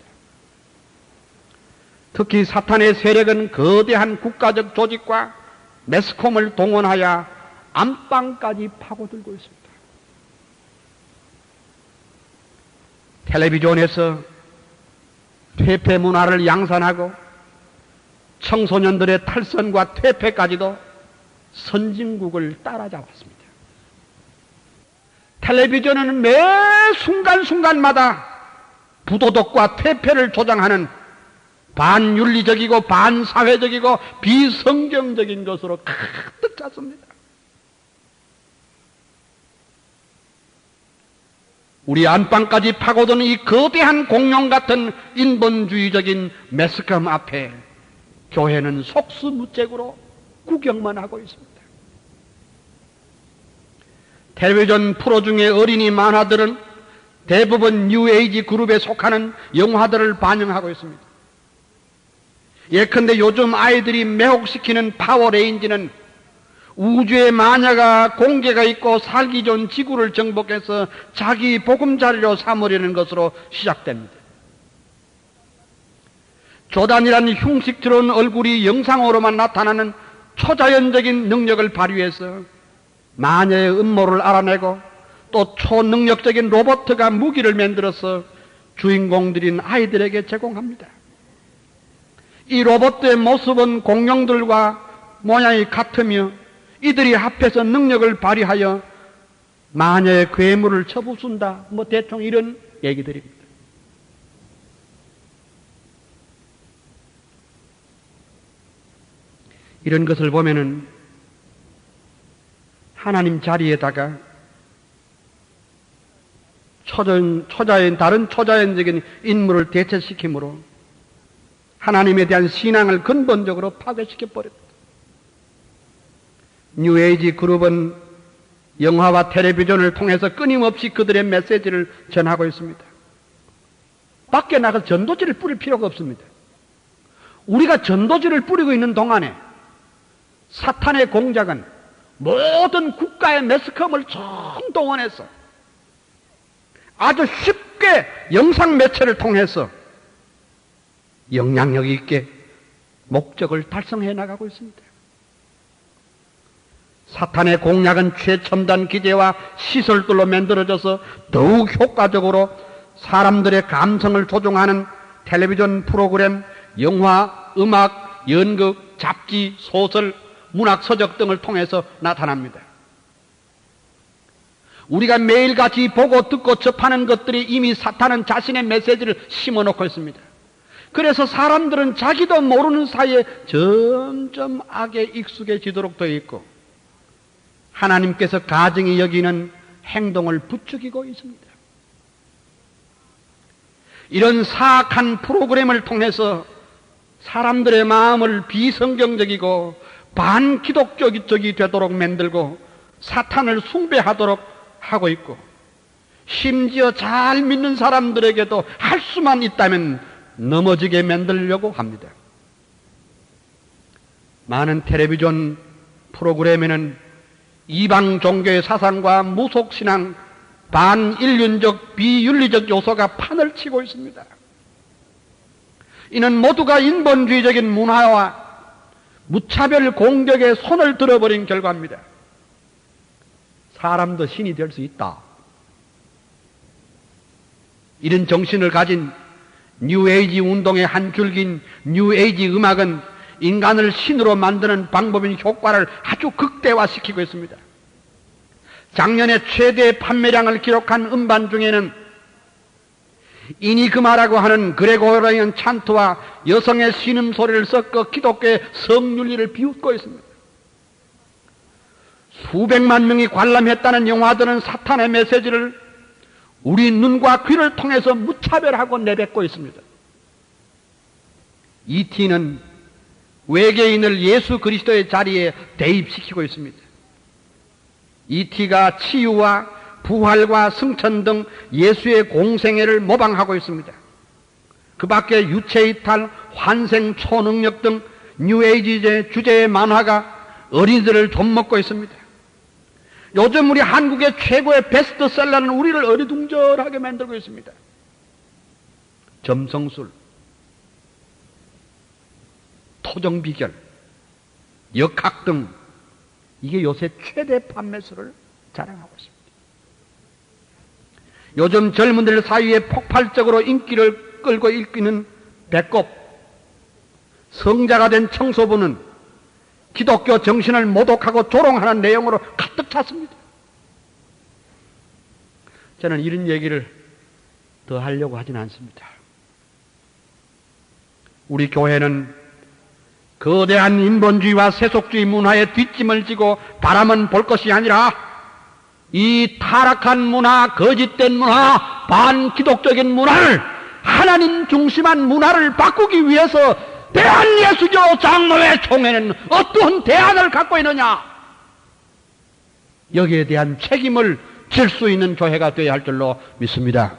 특히 사탄의 세력은 거대한 국가적 조직과 매스컴을 동원하여 안방까지 파고들고 있습니다. 텔레비전에서 퇴폐 문화를 양산하고 청소년들의 탈선과 퇴폐까지도 선진국을 따라잡았습니다. 텔레비전은 매 순간순간마다 부도덕과 퇴폐를 조장하는 반윤리적이고 반사회적이고 비성경적인 것으로 가득 찼습니다. 우리 안방까지 파고드는 이 거대한 공룡 같은 인본주의적인 매스컴 앞에 교회는 속수무책으로 구경만 하고 있습니다. 텔레비전 프로 중에 어린이 만화들은 대부분 뉴에이지 그룹에 속하는 영화들을 반영하고 있습니다. 예컨대 요즘 아이들이 매혹시키는 파워레인지는 우주의 마녀가 공개가 있고 살기 좋은 지구를 정복해서 자기 보금자리로 삼으려는 것으로 시작됩니다. 조단이라는 흉식스러운 얼굴이 영상으로만 나타나는 초자연적인 능력을 발휘해서 마녀의 음모를 알아내고 또 초능력적인 로봇가 무기를 만들어서 주인공들인 아이들에게 제공합니다. 이 로봇의 모습은 공룡들과 모양이 같으며 이들이 합해서 능력을 발휘하여 마녀의 괴물을 쳐부순다. 대충 이런 얘기들입니다. 이런 것을 보면은 하나님 자리에다가 다른 초자연적인 인물을 대체시키므로 하나님에 대한 신앙을 근본적으로 파괴시켜버렸다. 뉴에이지 그룹은 영화와 텔레비전을 통해서 끊임없이 그들의 메시지를 전하고 있습니다. 밖에 나가서 전도지를 뿌릴 필요가 없습니다. 우리가 전도지를 뿌리고 있는 동안에 사탄의 공작은 모든 국가의 매스컴을 전 동원해서 아주 쉽게 영상 매체를 통해서 영향력 있게 목적을 달성해 나가고 있습니다. 사탄의 공략은 최첨단 기계와 시설들로 만들어져서 더욱 효과적으로 사람들의 감성을 조종하는 텔레비전 프로그램, 영화, 음악, 연극, 잡지, 소설, 문학 서적 등을 통해서 나타납니다. 우리가 매일같이 보고 듣고 접하는 것들이 이미 사탄은 자신의 메시지를 심어놓고 있습니다. 그래서 사람들은 자기도 모르는 사이에 점점 악에 익숙해지도록 되어 있고 하나님께서 가증히 여기는 행동을 부추기고 있습니다. 이런 사악한 프로그램을 통해서 사람들의 마음을 비성경적이고 반기독적이 되도록 만들고 사탄을 숭배하도록 하고 있고 심지어 잘 믿는 사람들에게도 할 수만 있다면 넘어지게 만들려고 합니다. 많은 텔레비전 프로그램에는 이방 종교의 사상과 무속신앙, 반인륜적, 비윤리적 요소가 판을 치고 있습니다. 이는 모두가 인본주의적인 문화와 무차별 공격에 손을 들어버린 결과입니다. 사람도 신이 될 수 있다. 이런 정신을 가진 뉴에이지 운동의 한 줄기인 뉴에이지 음악은 인간을 신으로 만드는 방법인 효과를 아주 극대화시키고 있습니다. 작년에 최대 판매량을 기록한 음반 중에는 이니그마라고 하는 그레고리안 찬트와 여성의 신음소리를 섞어 기독교의 성윤리를 비웃고 있습니다. 수백만 명이 관람했다는 영화들은 사탄의 메시지를 우리 눈과 귀를 통해서 무차별하고 내뱉고 있습니다. E.T.는 외계인을 예수 그리스도의 자리에 대입시키고 있습니다. E.T.가 치유와 부활과 승천 등 예수의 공생애를 모방하고 있습니다. 그 밖에 유체이탈, 환생, 초능력 등 뉴에이지 주제의 만화가 어린이들을 좀먹고 있습니다. 요즘 우리 한국의 최고의 베스트셀러는 우리를 어리둥절하게 만들고 있습니다. 점성술, 토정비결, 역학 등 이게 요새 최대 판매수를 자랑하고 있습니다. 요즘 젊은들 사이에 폭발적으로 인기를 끌고 있는 배꼽, 성자가 된 청소부는 기독교 정신을 모독하고 조롱하는 내용으로 가득 찼습니다. 저는 이런 얘기를 더 하려고 하지는 않습니다. 우리 교회는 거대한 인본주의와 세속주의 문화에 뒷짐을 지고 바라만 볼 것이 아니라 이 타락한 문화, 거짓된 문화, 반기독적인 문화를 하나님 중심한 문화를 바꾸기 위해서 대한예수교 장로회 총회는 어떠한 대안을 갖고 있느냐? 여기에 대한 책임을 질 수 있는 교회가 되어야 할 줄로 믿습니다.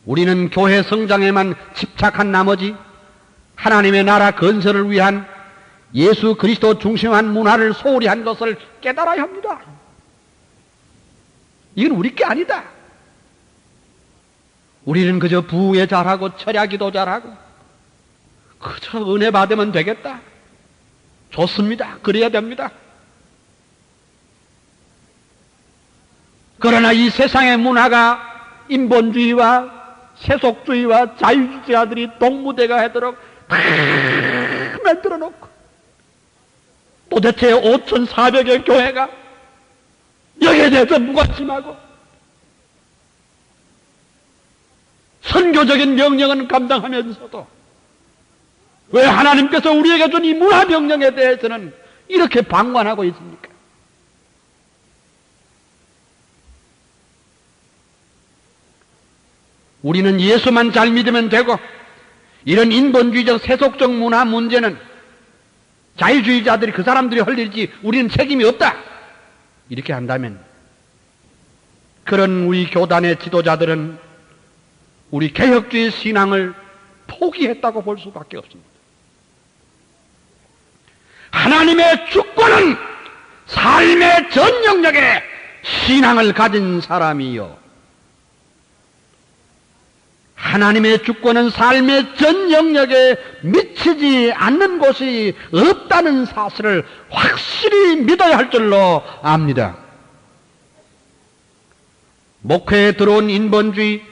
우리는 교회 성장에만 집착한 나머지 하나님의 나라 건설을 위한 예수 그리스도 중심한 문화를 소홀히 한 것을 깨달아야 합니다. 이건 우리 게 아니다. 우리는 그저 부흥회 잘하고 철야기도 잘하고 그저 은혜 받으면 되겠다. 좋습니다. 그래야 됩니다. 그러나 이 세상의 문화가 인본주의와 세속주의와 자유주의자들이 동무대가 하도록 다 만들어 놓고 도대체 5,400여 교회가 여기에 대해서 무관심하고 선교적인 명령은 감당하면서도 왜 하나님께서 우리에게 준 이 문화명령에 대해서는 이렇게 방관하고 있습니까? 우리는 예수만 잘 믿으면 되고 이런 인본주의적 세속적 문화 문제는 자유주의자들이 그 사람들이 할 일이지 우리는 책임이 없다. 이렇게 한다면 그런 우리 교단의 지도자들은 우리 개혁주의 신앙을 포기했다고 볼 수밖에 없습니다. 하나님의 주권은 삶의 전 영역에 신앙을 가진 사람이요. 하나님의 주권은 삶의 전 영역에 미치지 않는 곳이 없다는 사실을 확실히 믿어야 할 줄로 압니다. 목회에 들어온 인본주의,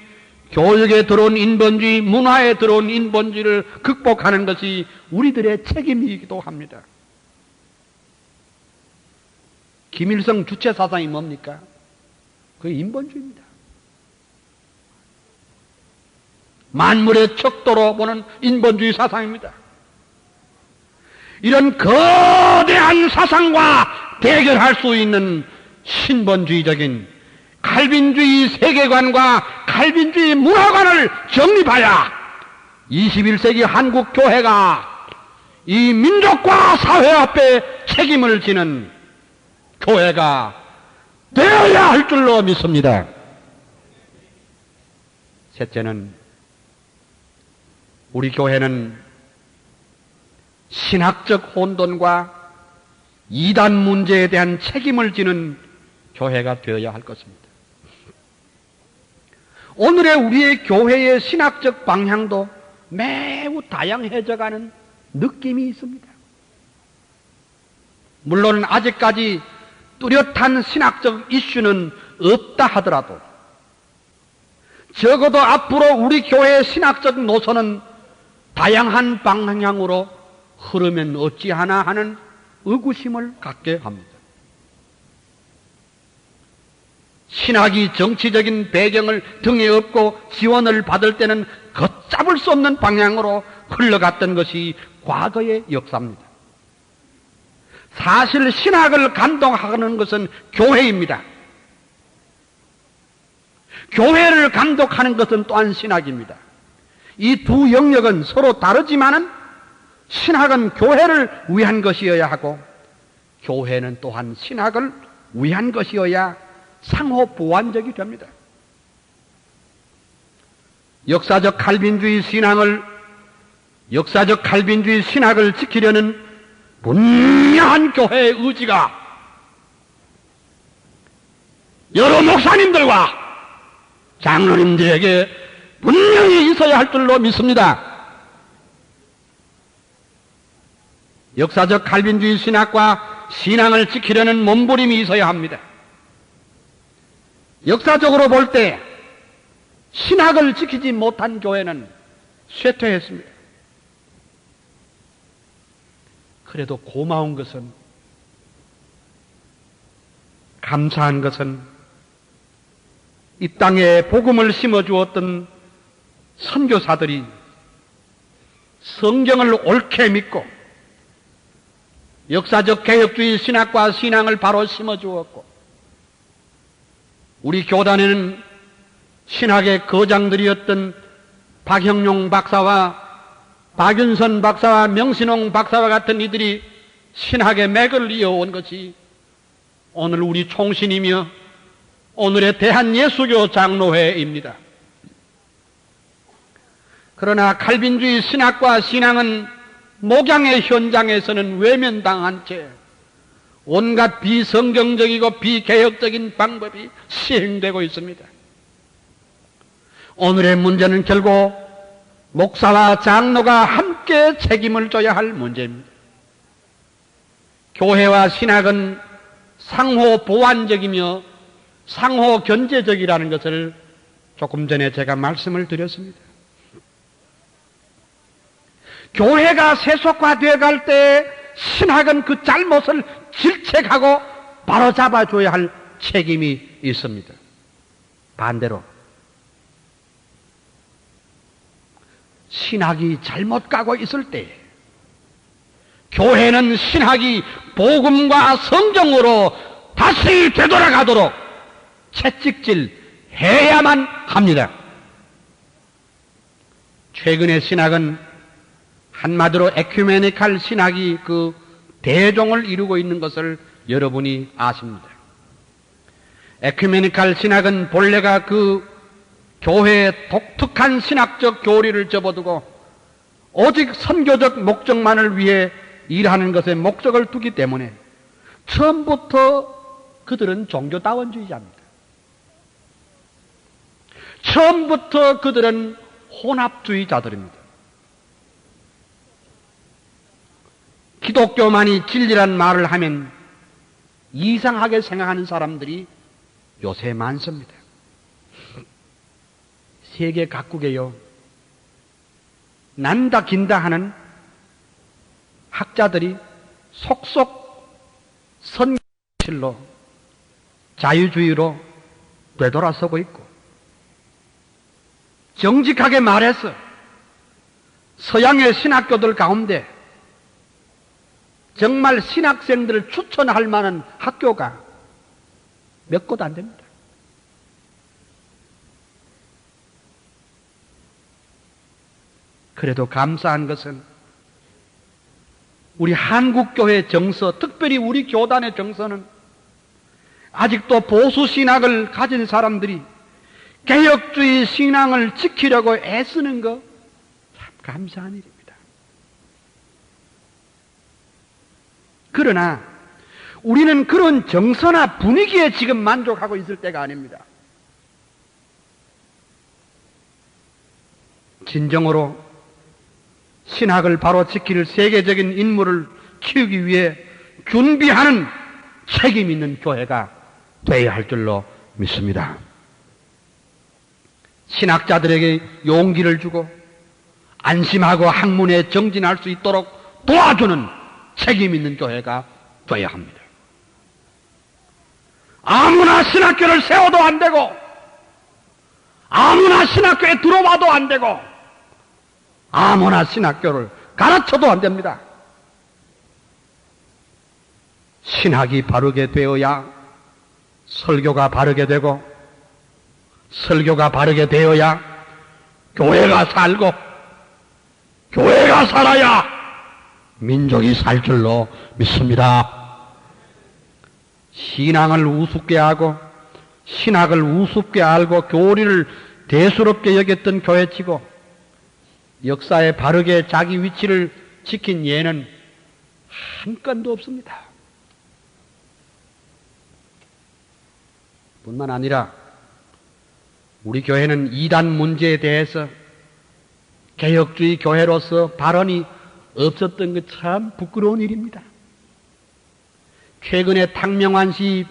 교육에 들어온 인본주의, 문화에 들어온 인본주의를 극복하는 것이 우리들의 책임이기도 합니다. 김일성 주체 사상이 뭡니까? 그게 인본주의입니다. 만물의 척도로 보는 인본주의 사상입니다. 이런 거대한 사상과 대결할 수 있는 신본주의적인 칼빈주의 세계관과 칼빈주의 문화관을 정립하여 21세기 한국 교회가 이 민족과 사회 앞에 책임을 지는 교회가 되어야 할 줄로 믿습니다. 셋째는 우리 교회는 신학적 혼돈과 이단 문제에 대한 책임을 지는 교회가 되어야 할 것입니다. 오늘의 우리의 교회의 신학적 방향도 매우 다양해져가는 느낌이 있습니다. 물론 아직까지 뚜렷한 신학적 이슈는 없다 하더라도 적어도 앞으로 우리 교회의 신학적 노선은 다양한 방향으로 흐르면 어찌하나 하는 의구심을 갖게 합니다. 신학이 정치적인 배경을 등에 업고 지원을 받을 때는 걷잡을 수 없는 방향으로 흘러갔던 것이 과거의 역사입니다. 사실 신학을 감독하는 것은 교회입니다. 교회를 감독하는 것은 또한 신학입니다. 이 두 영역은 서로 다르지만은 신학은 교회를 위한 것이어야 하고 교회는 또한 신학을 위한 것이어야 상호 보완적이 됩니다. 역사적 칼빈주의 신학을 지키려는 분명한 교회의 의지가 여러 목사님들과 장로님들에게 분명히 있어야 할 줄로 믿습니다. 역사적 칼빈주의 신학과 신앙을 지키려는 몸부림이 있어야 합니다. 역사적으로 볼 때 신학을 지키지 못한 교회는 쇠퇴했습니다. 그래도 고마운 것은, 감사한 것은 이 땅에 복음을 심어주었던 선교사들이 성경을 옳게 믿고 역사적 개혁주의 신학과 신앙을 바로 심어주었고 우리 교단에는 신학의 거장들이었던 박형룡 박사와 박윤선 박사와 명신홍 박사와 같은 이들이 신학의 맥을 이어온 것이 오늘 우리 총신이며 오늘의 대한예수교 장로회입니다. 그러나 칼빈주의 신학과 신앙은 목양의 현장에서는 외면당한 채 온갖 비성경적이고 비개혁적인 방법이 시행되고 있습니다. 오늘의 문제는 결국 목사와 장로가 함께 책임을 져야 할 문제입니다. 교회와 신학은 상호 보완적이며 상호 견제적이라는 것을 조금 전에 제가 말씀을 드렸습니다. 교회가 세속화되어 갈 때 신학은 그 잘못을 질책하고 바로잡아줘야 할 책임이 있습니다. 반대로 신학이 잘못 가고 있을 때 교회는 신학이 복음과 성경으로 다시 되돌아가도록 채찍질 해야만 합니다. 최근의 신학은 한마디로 에큐메니칼 신학이 그 대종을 이루고 있는 것을 여러분이 아십니다. 에큐메니칼 신학은 본래가 그 교회의 독특한 신학적 교리를 접어두고 오직 선교적 목적만을 위해 일하는 것에 목적을 두기 때문에 처음부터 그들은 종교다원주의자입니다. 처음부터 그들은 혼합주의자들입니다. 기독교만이 진리란 말을 하면 이상하게 생각하는 사람들이 요새 많습니다. 세계 각국에요, 난다 긴다 하는 학자들이 속속 선실로 자유주의로 되돌아서고 있고, 정직하게 말해서 서양의 신학교들 가운데 정말 신학생들을 추천할 만한 학교가 몇 곳 안 됩니다. 그래도 감사한 것은 우리 한국교회 정서, 특별히 우리 교단의 정서는 아직도 보수신학을 가진 사람들이 개혁주의 신앙을 지키려고 애쓰는 거 참 감사한 일입니다. 그러나 우리는 그런 정서나 분위기에 지금 만족하고 있을 때가 아닙니다. 진정으로 신학을 바로 지킬 세계적인 인물을 키우기 위해 준비하는 책임 있는 교회가 되어야 할 줄로 믿습니다. 신학자들에게 용기를 주고 안심하고 학문에 정진할 수 있도록 도와주는 책임 있는 교회가 되어야 합니다. 아무나 신학교를 세워도 안 되고, 아무나 신학교에 들어와도 안 되고, 아무나 신학교를 가르쳐도 안 됩니다. 신학이 바르게 되어야 설교가 바르게 되고, 설교가 바르게 되어야 교회가 살고, 교회가 살아야 민족이 살 줄로 믿습니다. 신앙을 우습게 하고 신학을 우습게 알고 교리를 대수롭게 여겼던 교회치고 역사에 바르게 자기 위치를 지킨 예는 한 건도 없습니다. 뿐만 아니라 우리 교회는 이단 문제에 대해서 개혁주의 교회로서 발언이 없었던 것 참 부끄러운 일입니다. 최근에 탕명환 씨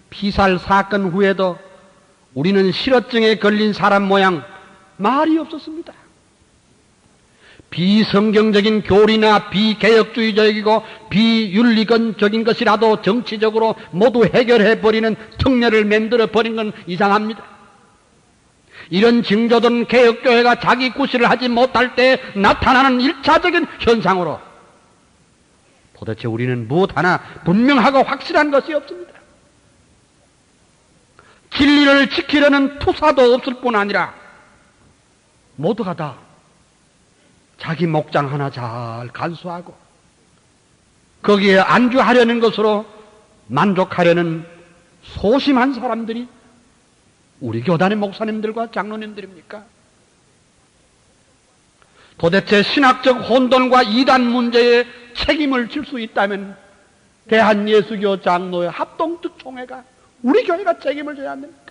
피살 사건 후에도 우리는 실어증에 걸린 사람 모양 말이 없었습니다. 비성경적인 교리나 비개혁주의적이고 비윤리적인 것이라도 정치적으로 모두 해결해버리는 특례를 만들어버린 건 이상합니다. 이런 징조된 개혁교회가 자기 구실을 하지 못할 때 나타나는 일차적인 현상으로 도대체 우리는 무엇 하나 분명하고 확실한 것이 없습니다. 진리를 지키려는 투사도 없을 뿐 아니라 모두가 다 자기 목장 하나 잘 간수하고 거기에 안주하려는 것으로 만족하려는 소심한 사람들이 우리 교단의 목사님들과 장로님들입니까? 도대체 신학적 혼돈과 이단 문제에 책임을 질 수 있다면 대한예수교 장로의 합동특총회가 우리 교회가 책임을 져야 안 됩니까?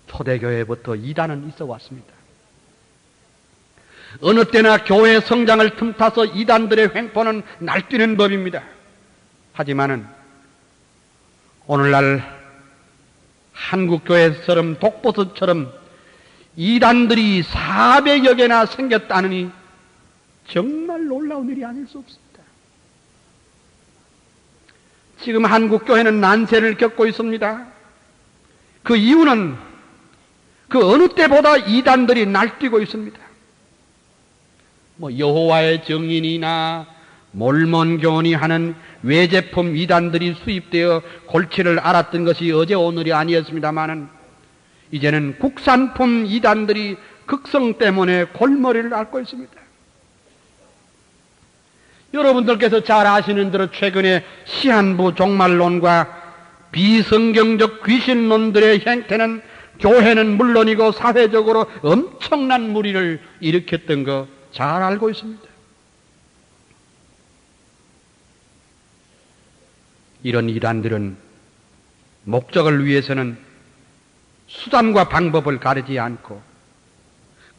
초대교회부터 이단은 있어 왔습니다. 어느 때나 교회 성장을 틈타서 이단들의 횡포는 날뛰는 법입니다. 하지만은 오늘날 한국교회처럼 독보섯처럼 이단들이 400여 개나 생겼다느니 정말 놀라운 일이 아닐 수 없습니다. 지금 한국교회는 난세를 겪고 있습니다. 그 이유는 그 어느 때보다 이단들이 날뛰고 있습니다. 여호와의 증인이나 몰몬 교원이 하는 외제품 이단들이 수입되어 골치를 앓았던 것이 어제 오늘이 아니었습니다마는 이제는 국산품 이단들이 극성 때문에 골머리를 앓고 있습니다. 여러분들께서 잘 아시는 대로 최근에 시한부 종말론과 비성경적 귀신론들의 행태는 교회는 물론이고 사회적으로 엄청난 무리를 일으켰던 거 잘 알고 있습니다. 이런 이단들은 목적을 위해서는 수단과 방법을 가리지 않고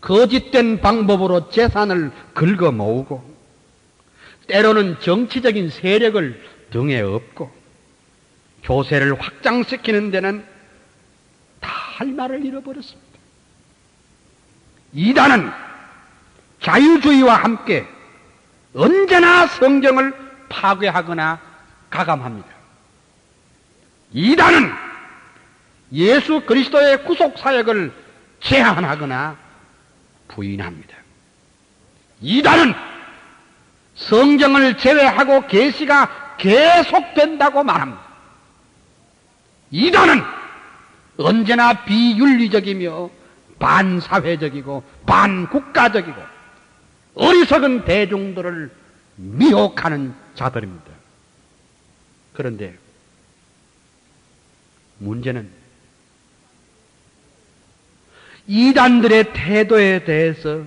거짓된 방법으로 재산을 긁어 모으고 때로는 정치적인 세력을 등에 업고 교세를 확장시키는 데는 다 할 말을 잃어버렸습니다. 이단은 자유주의와 함께 언제나 성경을 파괴하거나 가감합니다. 이단은 예수 그리스도의 구속사역을 제한하거나 부인합니다. 이단은 성경을 제외하고 계시가 계속된다고 말합니다. 이단은 언제나 비윤리적이며 반사회적이고 반국가적이고 어리석은 대중들을 미혹하는 자들입니다. 그런데 문제는 이단들의 태도에 대해서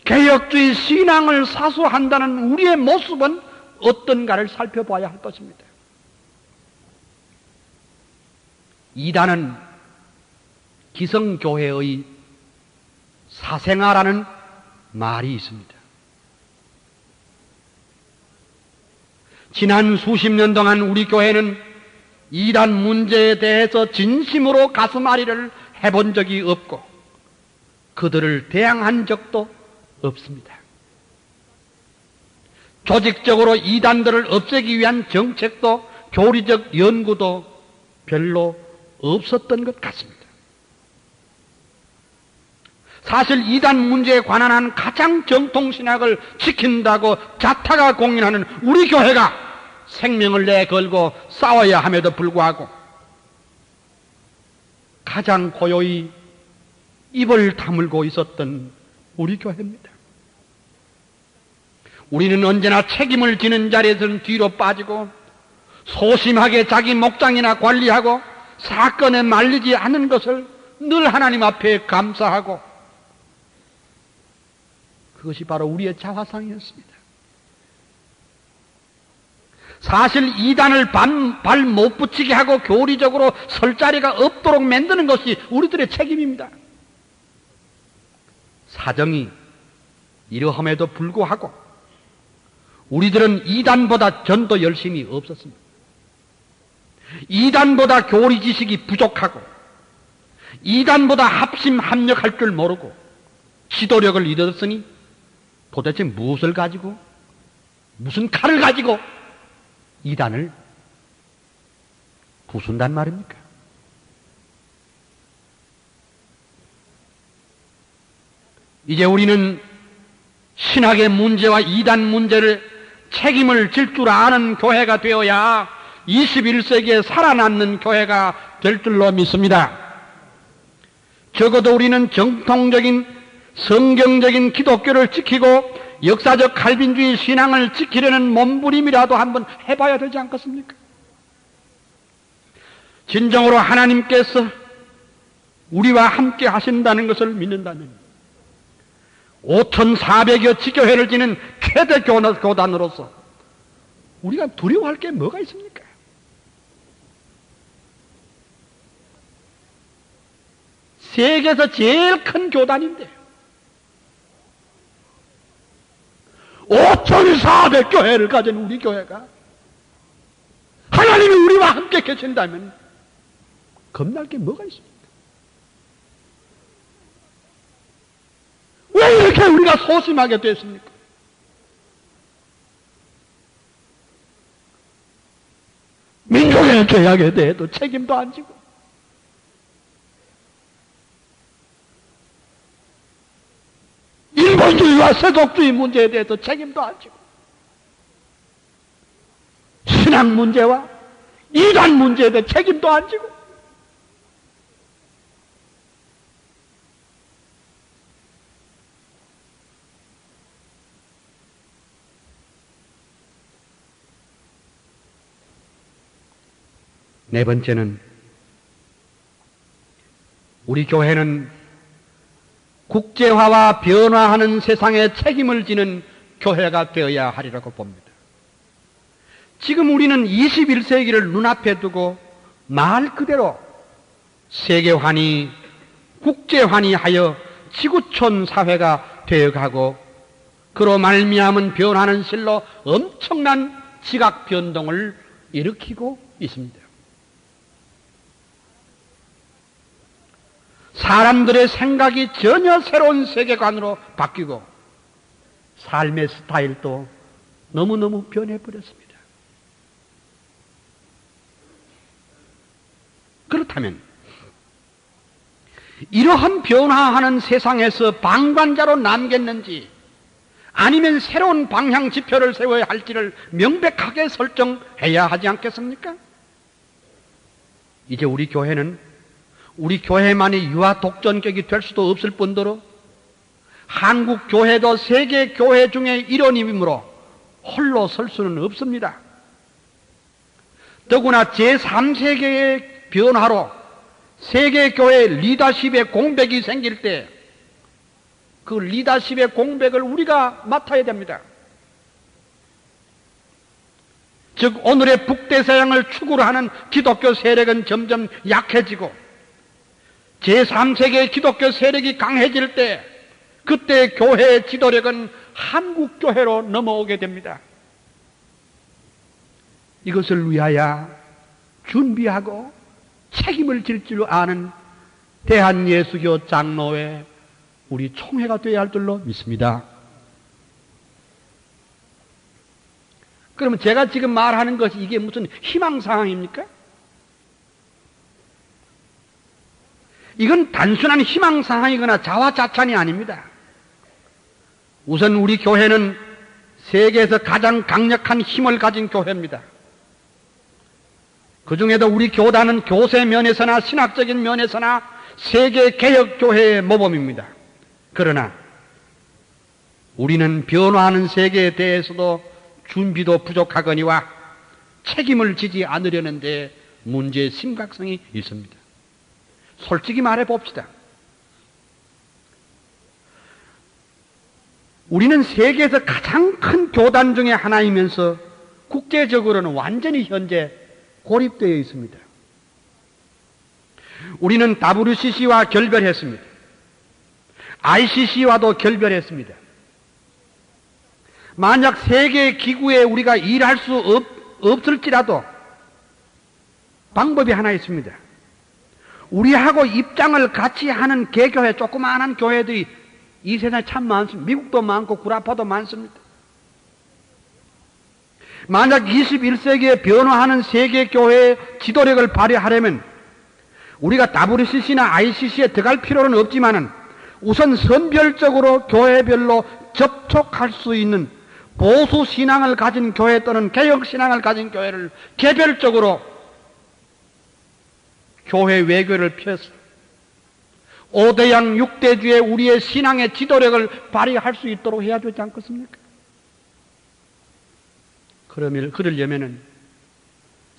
개혁주의 신앙을 사수한다는 우리의 모습은 어떤가를 살펴봐야 할 것입니다. 이단은 기성교회의 사생아라는 말이 있습니다. 지난 수십 년 동안 우리 교회는 이단 문제에 대해서 진심으로 가슴앓이를 해본 적이 없고 그들을 대항한 적도 없습니다. 조직적으로 이단들을 없애기 위한 정책도 교리적 연구도 별로 없었던 것 같습니다. 사실 이단 문제에 관한 한 가장 정통신학을 지킨다고 자타가 공인하는 우리 교회가 생명을 내걸고 싸워야 함에도 불구하고 가장 고요히 입을 다물고 있었던 우리 교회입니다. 우리는 언제나 책임을 지는 자리에서는 뒤로 빠지고 소심하게 자기 목장이나 관리하고 사건에 말리지 않는 것을 늘 하나님 앞에 감사하고 그것이 바로 우리의 자화상이었습니다. 사실 이단을 발 못 붙이게 하고 교리적으로 설 자리가 없도록 만드는 것이 우리들의 책임입니다. 사정이 이러함에도 불구하고 우리들은 이단보다 전도 열심이 없었습니다. 이단보다 교리 지식이 부족하고 이단보다 합심 합력할 줄 모르고 지도력을 잃었으니 도대체 무엇을 가지고 무슨 칼을 가지고 이단을 부순단 말입니까? 이제 우리는 신학의 문제와 이단 문제를 책임을 질 줄 아는 교회가 되어야 21세기에 살아남는 교회가 될 줄로 믿습니다. 적어도 우리는 정통적인 성경적인 기독교를 지키고 역사적 칼빈주의 신앙을 지키려는 몸부림이라도 한번 해봐야 되지 않겠습니까? 진정으로 하나님께서 우리와 함께 하신다는 것을 믿는다면 5,400여 지교회를 지닌 최대 교단으로서 우리가 두려워할 게 뭐가 있습니까? 세계에서 제일 큰 교단인데 5,400교회를 가진 우리 교회가 하나님이 우리와 함께 계신다면 겁날 게 뭐가 있습니까? 왜 이렇게 우리가 소심하게 됐습니까? 민족의 죄악에 대해도 책임도 안 지고 일본 자본주의와 세속주의 문제에 대해서 책임도 안 지고 신앙 문제와 이단 문제에 대해 책임도 안 지고 네 번째는 우리 교회는 국제화와 변화하는 세상에 책임을 지는 교회가 되어야 하리라고 봅니다. 지금 우리는 21세기를 눈앞에 두고 말 그대로 세계환이 국제환이하여 지구촌 사회가 되어가고 그로 말미암은 변화는 실로 엄청난 지각 변동을 일으키고 있습니다. 사람들의 생각이 전혀 새로운 세계관으로 바뀌고 삶의 스타일도 너무너무 변해버렸습니다. 그렇다면 이러한 변화하는 세상에서 방관자로 남겠는지 아니면 새로운 방향 지표를 세워야 할지를 명백하게 설정해야 하지 않겠습니까? 이제 우리 교회는 우리 교회만이 유아 독전격이 될 수도 없을 뿐더러 한국 교회도 세계 교회 중에 일원이므로 홀로 설 수는 없습니다. 더구나 제3세계의 변화로 세계 교회 리더십의 공백이 생길 때 그 리더십의 공백을 우리가 맡아야 됩니다. 즉 오늘의 북대서양을 축으로 하는 기독교 세력은 점점 약해지고 제3세계의 기독교 세력이 강해질 때 그때 교회의 지도력은 한국 교회로 넘어오게 됩니다. 이것을 위하여 준비하고 책임을 질 줄 아는 대한예수교 장로회 우리 총회가 되어야 할 줄로 믿습니다. 그러면 제가 지금 말하는 것이 이게 무슨 희망사항입니까? 이건 단순한 희망사항이거나 자화자찬이 아닙니다. 우선 우리 교회는 세계에서 가장 강력한 힘을 가진 교회입니다. 그 중에도 우리 교단은 교세 면에서나 신학적인 면에서나 세계 개혁교회의 모범입니다. 그러나 우리는 변화하는 세계에 대해서도 준비도 부족하거니와 책임을 지지 않으려는데 문제의 심각성이 있습니다. 솔직히 말해 봅시다. 우리는 세계에서 가장 큰 교단 중에 하나이면서 국제적으로는 완전히 현재 고립되어 있습니다. 우리는 WCC와 결별했습니다. ICC와도 결별했습니다. 만약 세계 기구에 우리가 일할 수 없을지라도 방법이 하나 있습니다. 우리하고 입장을 같이 하는 개교회, 조그마한 교회들이 이 세상에 참 많습니다. 미국도 많고 구라파도 많습니다. 만약 21세기에 변화하는 세계교회의 지도력을 발휘하려면 우리가 WCC나 ICC에 들어갈 필요는 없지만은 우선 선별적으로 교회별로 접촉할 수 있는 보수 신앙을 가진 교회 또는 개혁 신앙을 가진 교회를 개별적으로 교회 외교를 펴서 5대양 6대주의 우리의 신앙의 지도력을 발휘할 수 있도록 해야 되지 않겠습니까? 그러려면은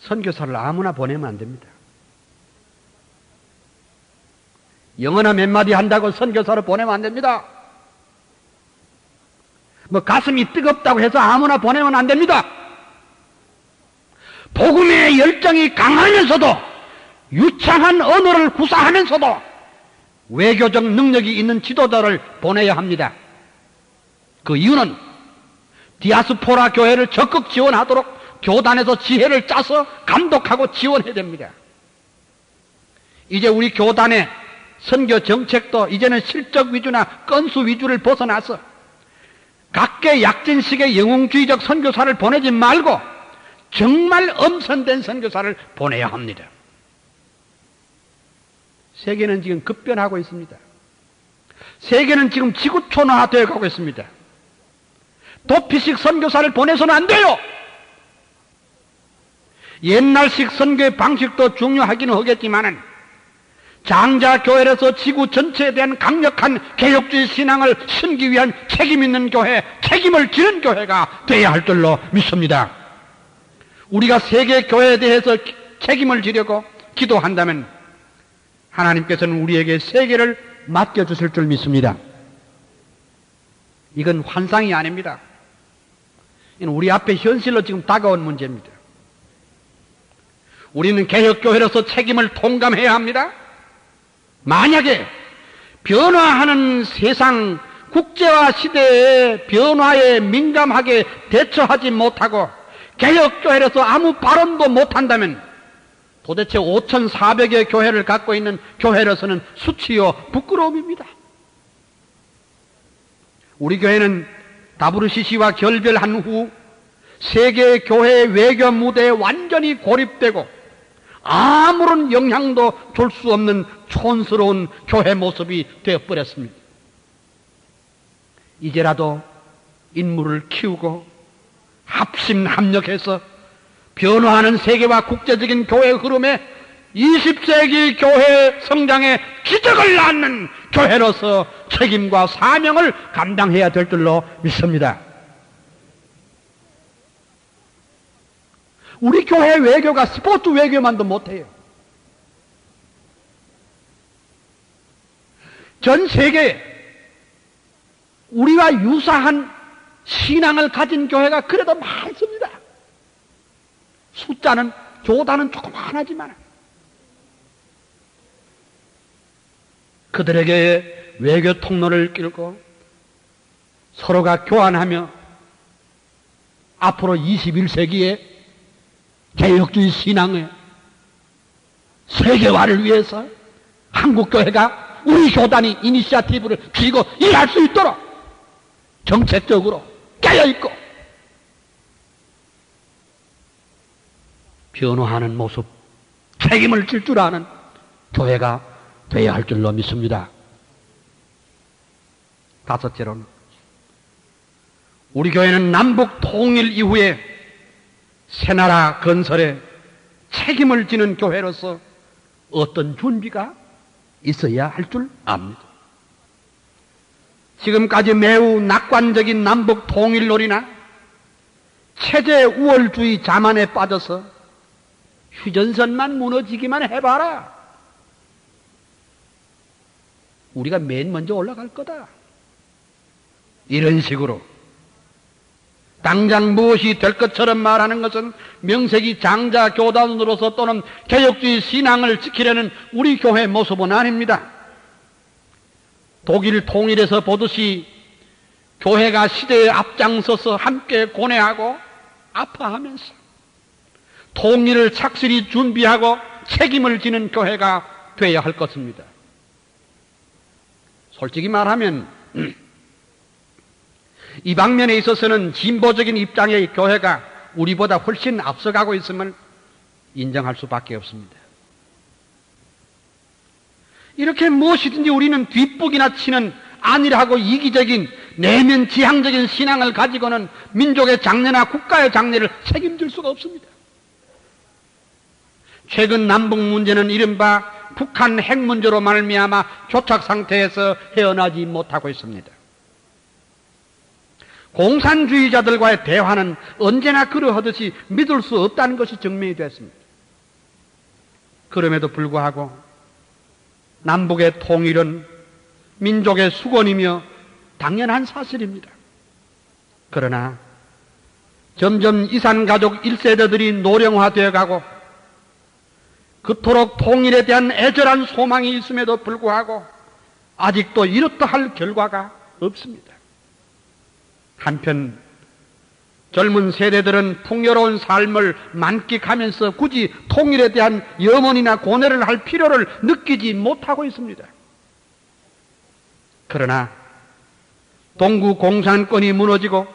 선교사를 아무나 보내면 안 됩니다. 영어나 몇 마디 한다고 선교사를 보내면 안 됩니다. 뭐 가슴이 뜨겁다고 해서 아무나 보내면 안 됩니다. 복음의 열정이 강하면서도 유창한 언어를 구사하면서도 외교적 능력이 있는 지도자를 보내야 합니다. 그 이유는 디아스포라 교회를 적극 지원하도록 교단에서 지혜를 짜서 감독하고 지원해야 됩니다. 이제 우리 교단의 선교 정책도 이제는 실적 위주나 건수 위주를 벗어나서 각계 약진식의 영웅주의적 선교사를 보내지 말고 정말 엄선된 선교사를 보내야 합니다. 세계는 지금 급변하고 있습니다. 세계는 지금 지구촌화되어 가고 있습니다. 도피식 선교사를 보내서는 안 돼요. 옛날식 선교의 방식도 중요하기는 하겠지만은 장자교회로서 지구 전체에 대한 강력한 개혁주의 신앙을 심기 위한 책임 있는 교회, 책임을 지는 교회가 되어야 할 줄로 믿습니다. 우리가 세계 교회에 대해서 책임을 지려고 기도한다면 하나님께서는 우리에게 세계를 맡겨주실 줄 믿습니다. 이건 환상이 아닙니다. 이건 우리 앞에 현실로 지금 다가온 문제입니다. 우리는 개혁교회로서 책임을 통감해야 합니다. 만약에 변화하는 세상, 국제화 시대의 변화에 민감하게 대처하지 못하고 개혁교회로서 아무 발언도 못한다면 도대체 5,400여 교회를 갖고 있는 교회로서는 수치요 부끄러움입니다. 우리 교회는 WCC와 결별한 후 세계 교회의 외교 무대에 완전히 고립되고 아무런 영향도 줄 수 없는 촌스러운 교회 모습이 되어버렸습니다. 이제라도 인물을 키우고 합심합력해서 변화하는 세계와 국제적인 교회 흐름에 20세기 교회 성장의 기적을 낳는 교회로서 책임과 사명을 감당해야 될 줄로 믿습니다. 우리 교회 외교가 스포츠 외교만도 못해요. 전 세계에 우리와 유사한 신앙을 가진 교회가 그래도 많습니다. 숫자는, 조단은 조그만하지만 그들에게 외교 통로를 끌고 서로가 교환하며 앞으로 21세기에 개혁주의 신앙의 세계화를 위해서 한국교회가 우리 교단이 이니시아티브를 쥐고 일할 수 있도록 정책적으로 깨어있고 변화하는 모습, 책임을 질 줄 아는 교회가 되어야 할 줄로 믿습니다. 다섯째로는 우리 교회는 남북 통일 이후에 새나라 건설에 책임을 지는 교회로서 어떤 준비가 있어야 할 줄 압니다. 지금까지 매우 낙관적인 남북 통일론이나 체제 우월주의 자만에 빠져서 휴전선만 무너지기만 해봐라. 우리가 맨 먼저 올라갈 거다. 이런 식으로 당장 무엇이 될 것처럼 말하는 것은 명색이 장자 교단으로서 또는 개혁주의 신앙을 지키려는 우리 교회의 모습은 아닙니다. 독일 통일에서 보듯이 교회가 시대에 앞장서서 함께 고뇌하고 아파하면서 통일을 착실히 준비하고 책임을 지는 교회가 되어야 할 것입니다. 솔직히 말하면 이 방면에 있어서는 진보적인 입장의 교회가 우리보다 훨씬 앞서가고 있음을 인정할 수밖에 없습니다. 이렇게 무엇이든지 우리는 뒷북이나 치는 안일하고 이기적인 내면 지향적인 신앙을 가지고는 민족의 장래나 국가의 장래를 책임질 수가 없습니다. 최근 남북 문제는 이른바 북한 핵 문제로 말미암아 교착 상태에서 헤어나지 못하고 있습니다. 공산주의자들과의 대화는 언제나 그러하듯이 믿을 수 없다는 것이 증명이 됐습니다. 그럼에도 불구하고 남북의 통일은 민족의 수건이며 당연한 사실입니다. 그러나 점점 이산가족 1세대들이 노령화되어 가고 그토록 통일에 대한 애절한 소망이 있음에도 불구하고 아직도 이렇다 할 결과가 없습니다. 한편 젊은 세대들은 풍요로운 삶을 만끽하면서 굳이 통일에 대한 염원이나 고뇌를 할 필요를 느끼지 못하고 있습니다. 그러나 동구 공산권이 무너지고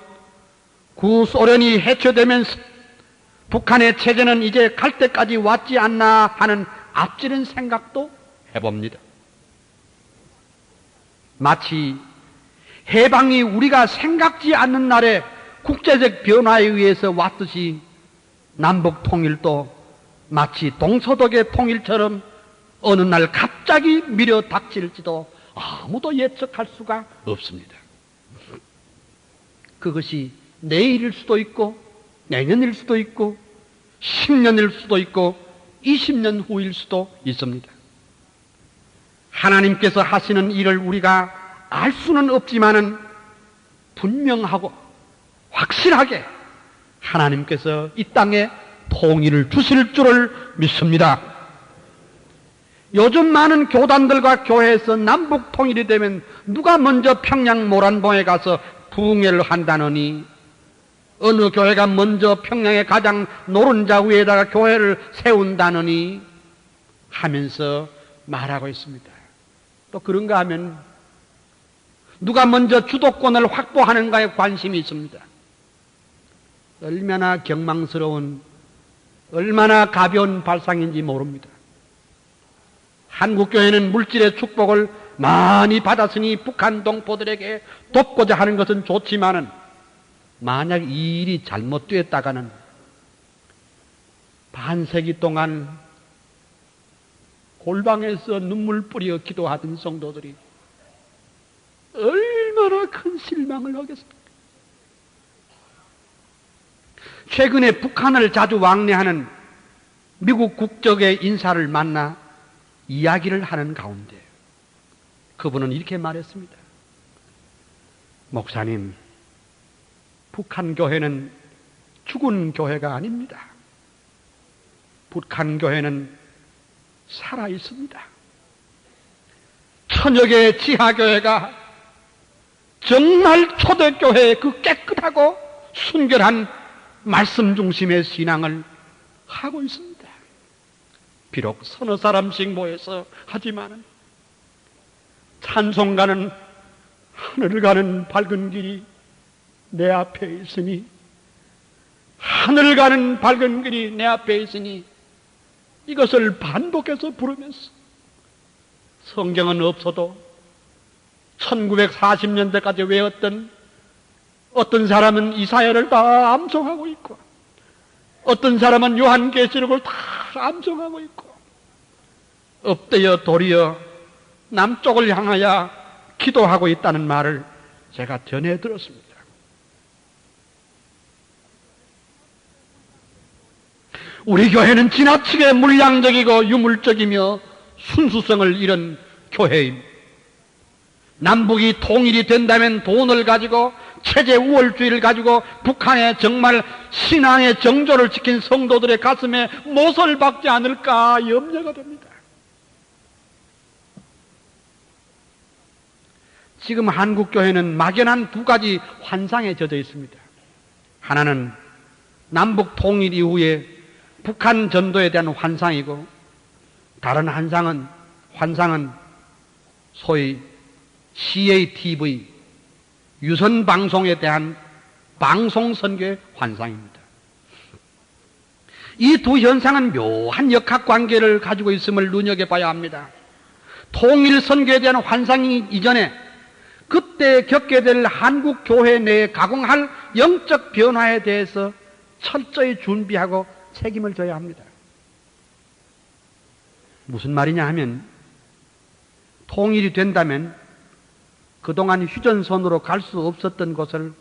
구소련이 해체되면서 북한의 체제는 이제 갈 때까지 왔지 않나 하는 앞지른 생각도 해봅니다. 마치 해방이 우리가 생각지 않는 날에 국제적 변화에 의해서 왔듯이 남북 통일도 마치 동서독의 통일처럼 어느 날 갑자기 밀어 닥칠지도 아무도 예측할 수가 없습니다. 그것이 내일일 수도 있고 내년일 수도 있고 10년일 수도 있고 20년 후일 수도 있습니다. 하나님께서 하시는 일을 우리가 알 수는 없지만은 분명하고 확실하게 하나님께서 이 땅에 통일을 주실 줄을 믿습니다. 요즘 많은 교단들과 교회에서 남북 통일이 되면 누가 먼저 평양 모란봉에 가서 부흥회를 한다느니, 어느 교회가 먼저 평양의 가장 노른자 위에다가 교회를 세운다느니 하면서 말하고 있습니다. 또 그런가 하면 누가 먼저 주도권을 확보하는가에 관심이 있습니다. 얼마나 경망스러운, 얼마나 가벼운 발상인지 모릅니다. 한국교회는 물질의 축복을 많이 받았으니 북한 동포들에게 돕고자 하는 것은 좋지만은 만약 이 일이 잘못되었다가는 반세기 동안 골방에서 눈물 뿌려 기도하던 성도들이 얼마나 큰 실망을 하겠습니까? 최근에 북한을 자주 왕래하는 미국 국적의 인사를 만나 이야기를 하는 가운데 그분은 이렇게 말했습니다. 목사님, 북한 교회는 죽은 교회가 아닙니다. 북한 교회는 살아 있습니다. 천여 개의 지하교회가 정말 초대교회의 그 깨끗하고 순결한 말씀 중심의 신앙을 하고 있습니다. 비록 서너 사람씩 모여서 하지만 찬송가는 하늘을 가는 밝은 길이 내 앞에 있으니, 하늘을 가는 밝은 길이 내 앞에 있으니 이것을 반복해서 부르면서 성경은 없어도 1940년대까지 외웠던 어떤 사람은 이사야를 다 암송하고 있고 어떤 사람은 요한계시록을 다 암송하고 있고 엎드려 도리어 남쪽을 향하여 기도하고 있다는 말을 제가 전해 들었습니다. 우리 교회는 지나치게 물량적이고 유물적이며 순수성을 잃은 교회입니다. 남북이 통일이 된다면 돈을 가지고 체제 우월주의를 가지고 북한의 정말 신앙의 정조를 지킨 성도들의 가슴에 못을 박지 않을까 염려가 됩니다. 지금 한국교회는 막연한 두 가지 환상에 젖어 있습니다. 하나는 남북 통일 이후에 북한 전도에 대한 환상이고, 다른 환상은 소위 CATV 유선 방송에 대한 방송 선교의 환상입니다. 이 두 현상은 묘한 역학 관계를 가지고 있음을 눈여겨봐야 합니다. 통일 선교에 대한 환상이 이전에 그때 겪게 될 한국 교회 내에 가공할 영적 변화에 대해서 철저히 준비하고 책임을 져야 합니다. 무슨 말이냐 하면, 통일이 된다면 그동안 휴전선으로 갈 수 없었던 곳을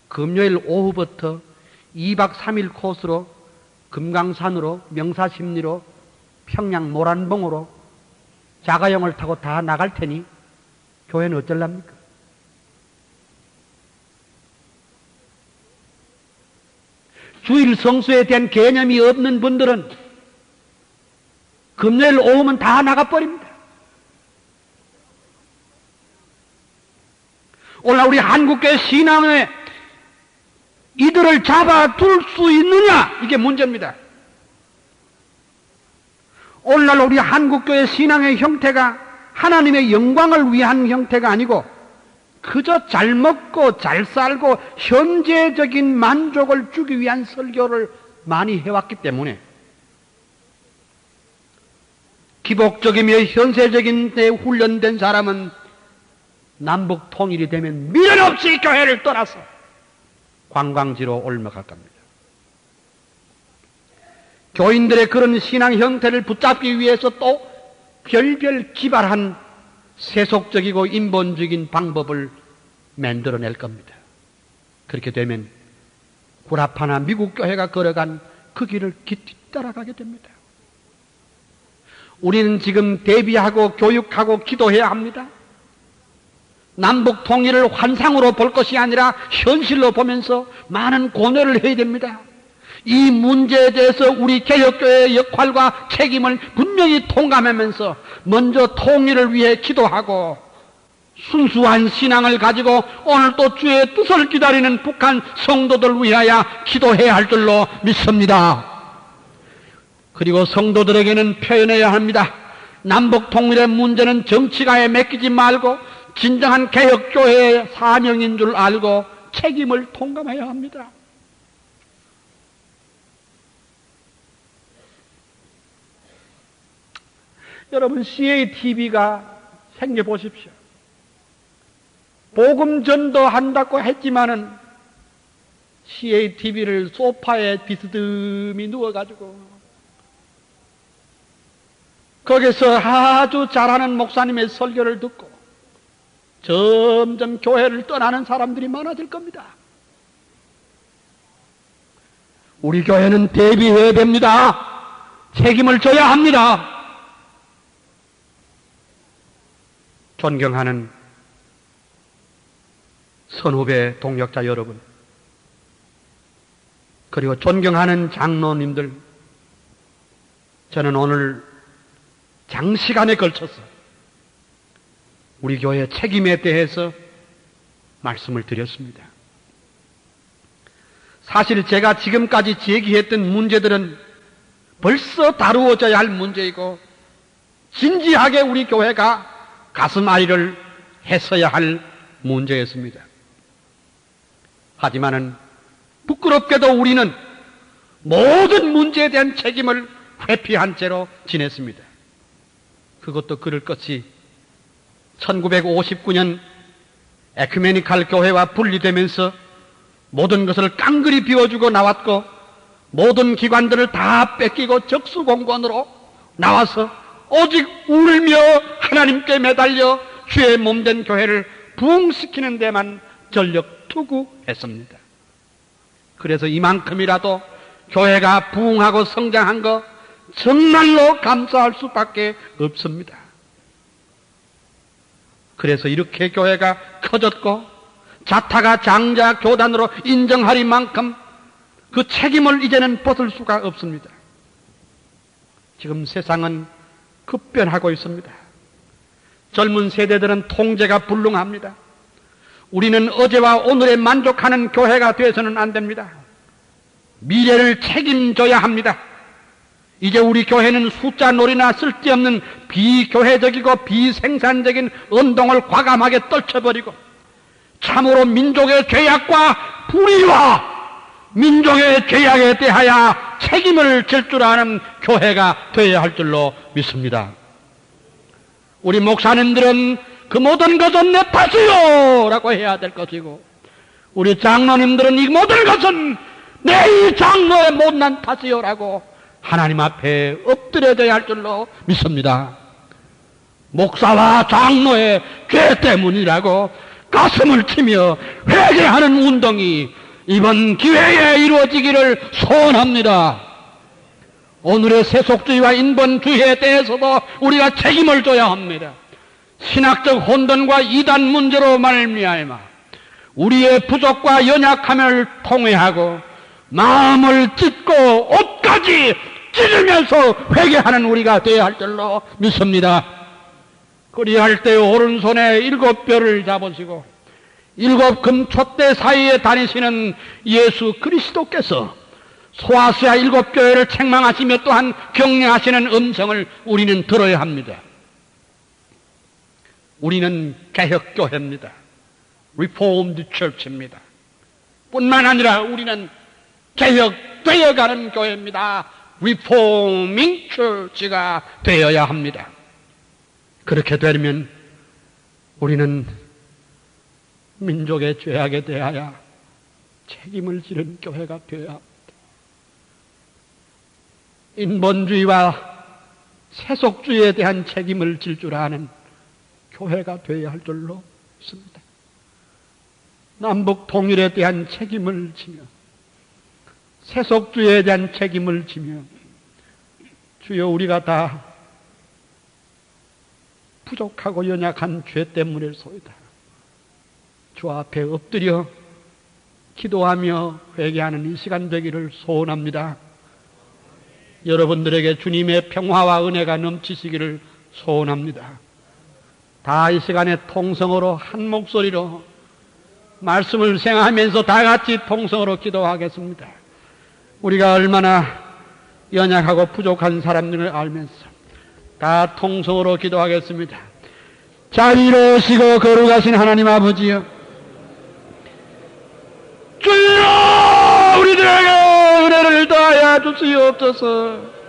금요일 오후부터 2박 3일 코스로 금강산으로, 명사십리로, 평양 모란봉으로 자가용을 타고 다 나갈 테니 교회는 어쩔랍니까? 주일 성수에 대한 개념이 없는 분들은 금요일 오후면 다 나가버립니다. 오늘 우리 한국교회 신앙에 이들을 잡아둘 수 있느냐, 이게 문제입니다. 오늘날 우리 한국교회 신앙의 형태가 하나님의 영광을 위한 형태가 아니고 그저 잘 먹고 잘 살고 현재적인 만족을 주기 위한 설교를 많이 해왔기 때문에 기복적이며 현세적인 데 훈련된 사람은 남북 통일이 되면 미련 없이 교회를 떠나서 관광지로 옮아갈 겁니다. 교인들의 그런 신앙 형태를 붙잡기 위해서 또 별별 기발한 세속적이고 인본적인 방법을 만들어낼 겁니다. 그렇게 되면 구라파나 미국 교회가 걸어간 그 길을 뒤따라가게 됩니다. 우리는 지금 대비하고 교육하고 기도해야 합니다. 남북 통일을 환상으로 볼 것이 아니라 현실로 보면서 많은 고뇌를 해야 됩니다. 이 문제에 대해서 우리 개혁교회의 역할과 책임을 분명히 통감하면서 먼저 통일을 위해 기도하고 순수한 신앙을 가지고 오늘 또 주의 뜻을 기다리는 북한 성도들 위하여 기도해야 할 줄로 믿습니다. 그리고 성도들에게는 표현해야 합니다. 남북 통일의 문제는 정치가에 맡기지 말고 진정한 개혁교회의 사명인 줄 알고 책임을 통감해야 합니다. 여러분, CATV가 생겨보십시오. 복음 전도한다고 했지만은 CATV를 소파에 비스듬히 누워가지고 거기서 아주 잘하는 목사님의 설교를 듣고 점점 교회를 떠나는 사람들이 많아질 겁니다. 우리 교회는 대비해야 됩니다. 책임을 져야 합니다. 존경하는 선후배 동역자 여러분, 그리고 존경하는 장로님들, 저는 오늘 장시간에 걸쳐서 우리 교회 책임에 대해서 말씀을 드렸습니다. 사실 제가 지금까지 제기했던 문제들은 벌써 다루어져야 할 문제이고 진지하게 우리 교회가 가슴앓이를 했어야 할 문제였습니다. 하지만은 부끄럽게도 우리는 모든 문제에 대한 책임을 회피한 채로 지냈습니다. 그것도 그럴 것이 1959년 에큐메니칼 교회와 분리되면서 모든 것을 깡그리 비워주고 나왔고 모든 기관들을 다 뺏기고 적수공권으로 나와서 오직 울며 하나님께 매달려 주의 몸된 교회를 부흥시키는 데만 전력 투구했습니다. 그래서 이만큼이라도 교회가 부흥하고 성장한 거 정말로 감사할 수밖에 없습니다. 그래서 이렇게 교회가 커졌고 자타가 장자 교단으로 인정하리만큼 그 책임을 이제는 벗을 수가 없습니다. 지금 세상은 급변하고 있습니다. 젊은 세대들은 통제가 불능합니다. 우리는 어제와 오늘에 만족하는 교회가 되어서는 안 됩니다. 미래를 책임져야 합니다. 이제 우리 교회는 숫자 놀이나 쓸데없는 비교회적이고 비생산적인 운동을 과감하게 떨쳐버리고 참으로 민족의 죄악과 불의와 민족의 죄악에 대하여 책임을 질 줄 아는 교회가 되어야 할 줄로 믿습니다. 우리 목사님들은 그 모든 것은 내 탓이요 라고 해야 될 것이고 우리 장로님들은 이 모든 것은 내 이 장로의 못난 탓이요 라고 하나님 앞에 엎드려져야 할 줄로 믿습니다. 목사와 장로의 죄 때문이라고 가슴을 치며 회개하는 운동이 이번 기회에 이루어지기를 소원합니다. 오늘의 세속주의와 인본주의에 대해서도 우리가 책임을 져야 합니다. 신학적 혼돈과 이단 문제로 말미암아 우리의 부족과 연약함을 통회하고 마음을 찢고 옷까지 찢으면서 회개하는 우리가 되어야 할 줄로 믿습니다. 그리할 때 오른손에 7뼈를 잡으시고 7 금촛대 사이에 다니시는 예수 그리스도께서 소아시아 7교회를 책망하시며 또한 격려하시는 음성을 우리는 들어야 합니다. 우리는 개혁교회입니다. Reformed Church입니다. 뿐만 아니라 우리는 개혁되어가는 교회입니다. Reforming Church가 되어야 합니다. 그렇게 되면 우리는 민족의 죄악에 대하여 책임을 지는 교회가 되어야 합니다. 인본주의와 세속주의에 대한 책임을 질 줄 아는 교회가 되어야 할 줄로 믿습니다. 남북 통일에 대한 책임을 지며 세속주의에 대한 책임을 지며 주여 우리가 다 부족하고 연약한 죄 때문에소이다. 주 앞에 엎드려 기도하며 회개하는 이 시간 되기를 소원합니다. 여러분들에게 주님의 평화와 은혜가 넘치시기를 소원합니다. 다 이 시간에 통성으로 한 목소리로 말씀을 생각하면서 다 같이 통성으로 기도하겠습니다. 우리가 얼마나 연약하고 부족한 사람들을 알면서 다 통성으로 기도하겠습니다. 자비로우시고 거룩하신 하나님 아버지여, 주여 우리들에게 은혜를 더하여 주시옵소서.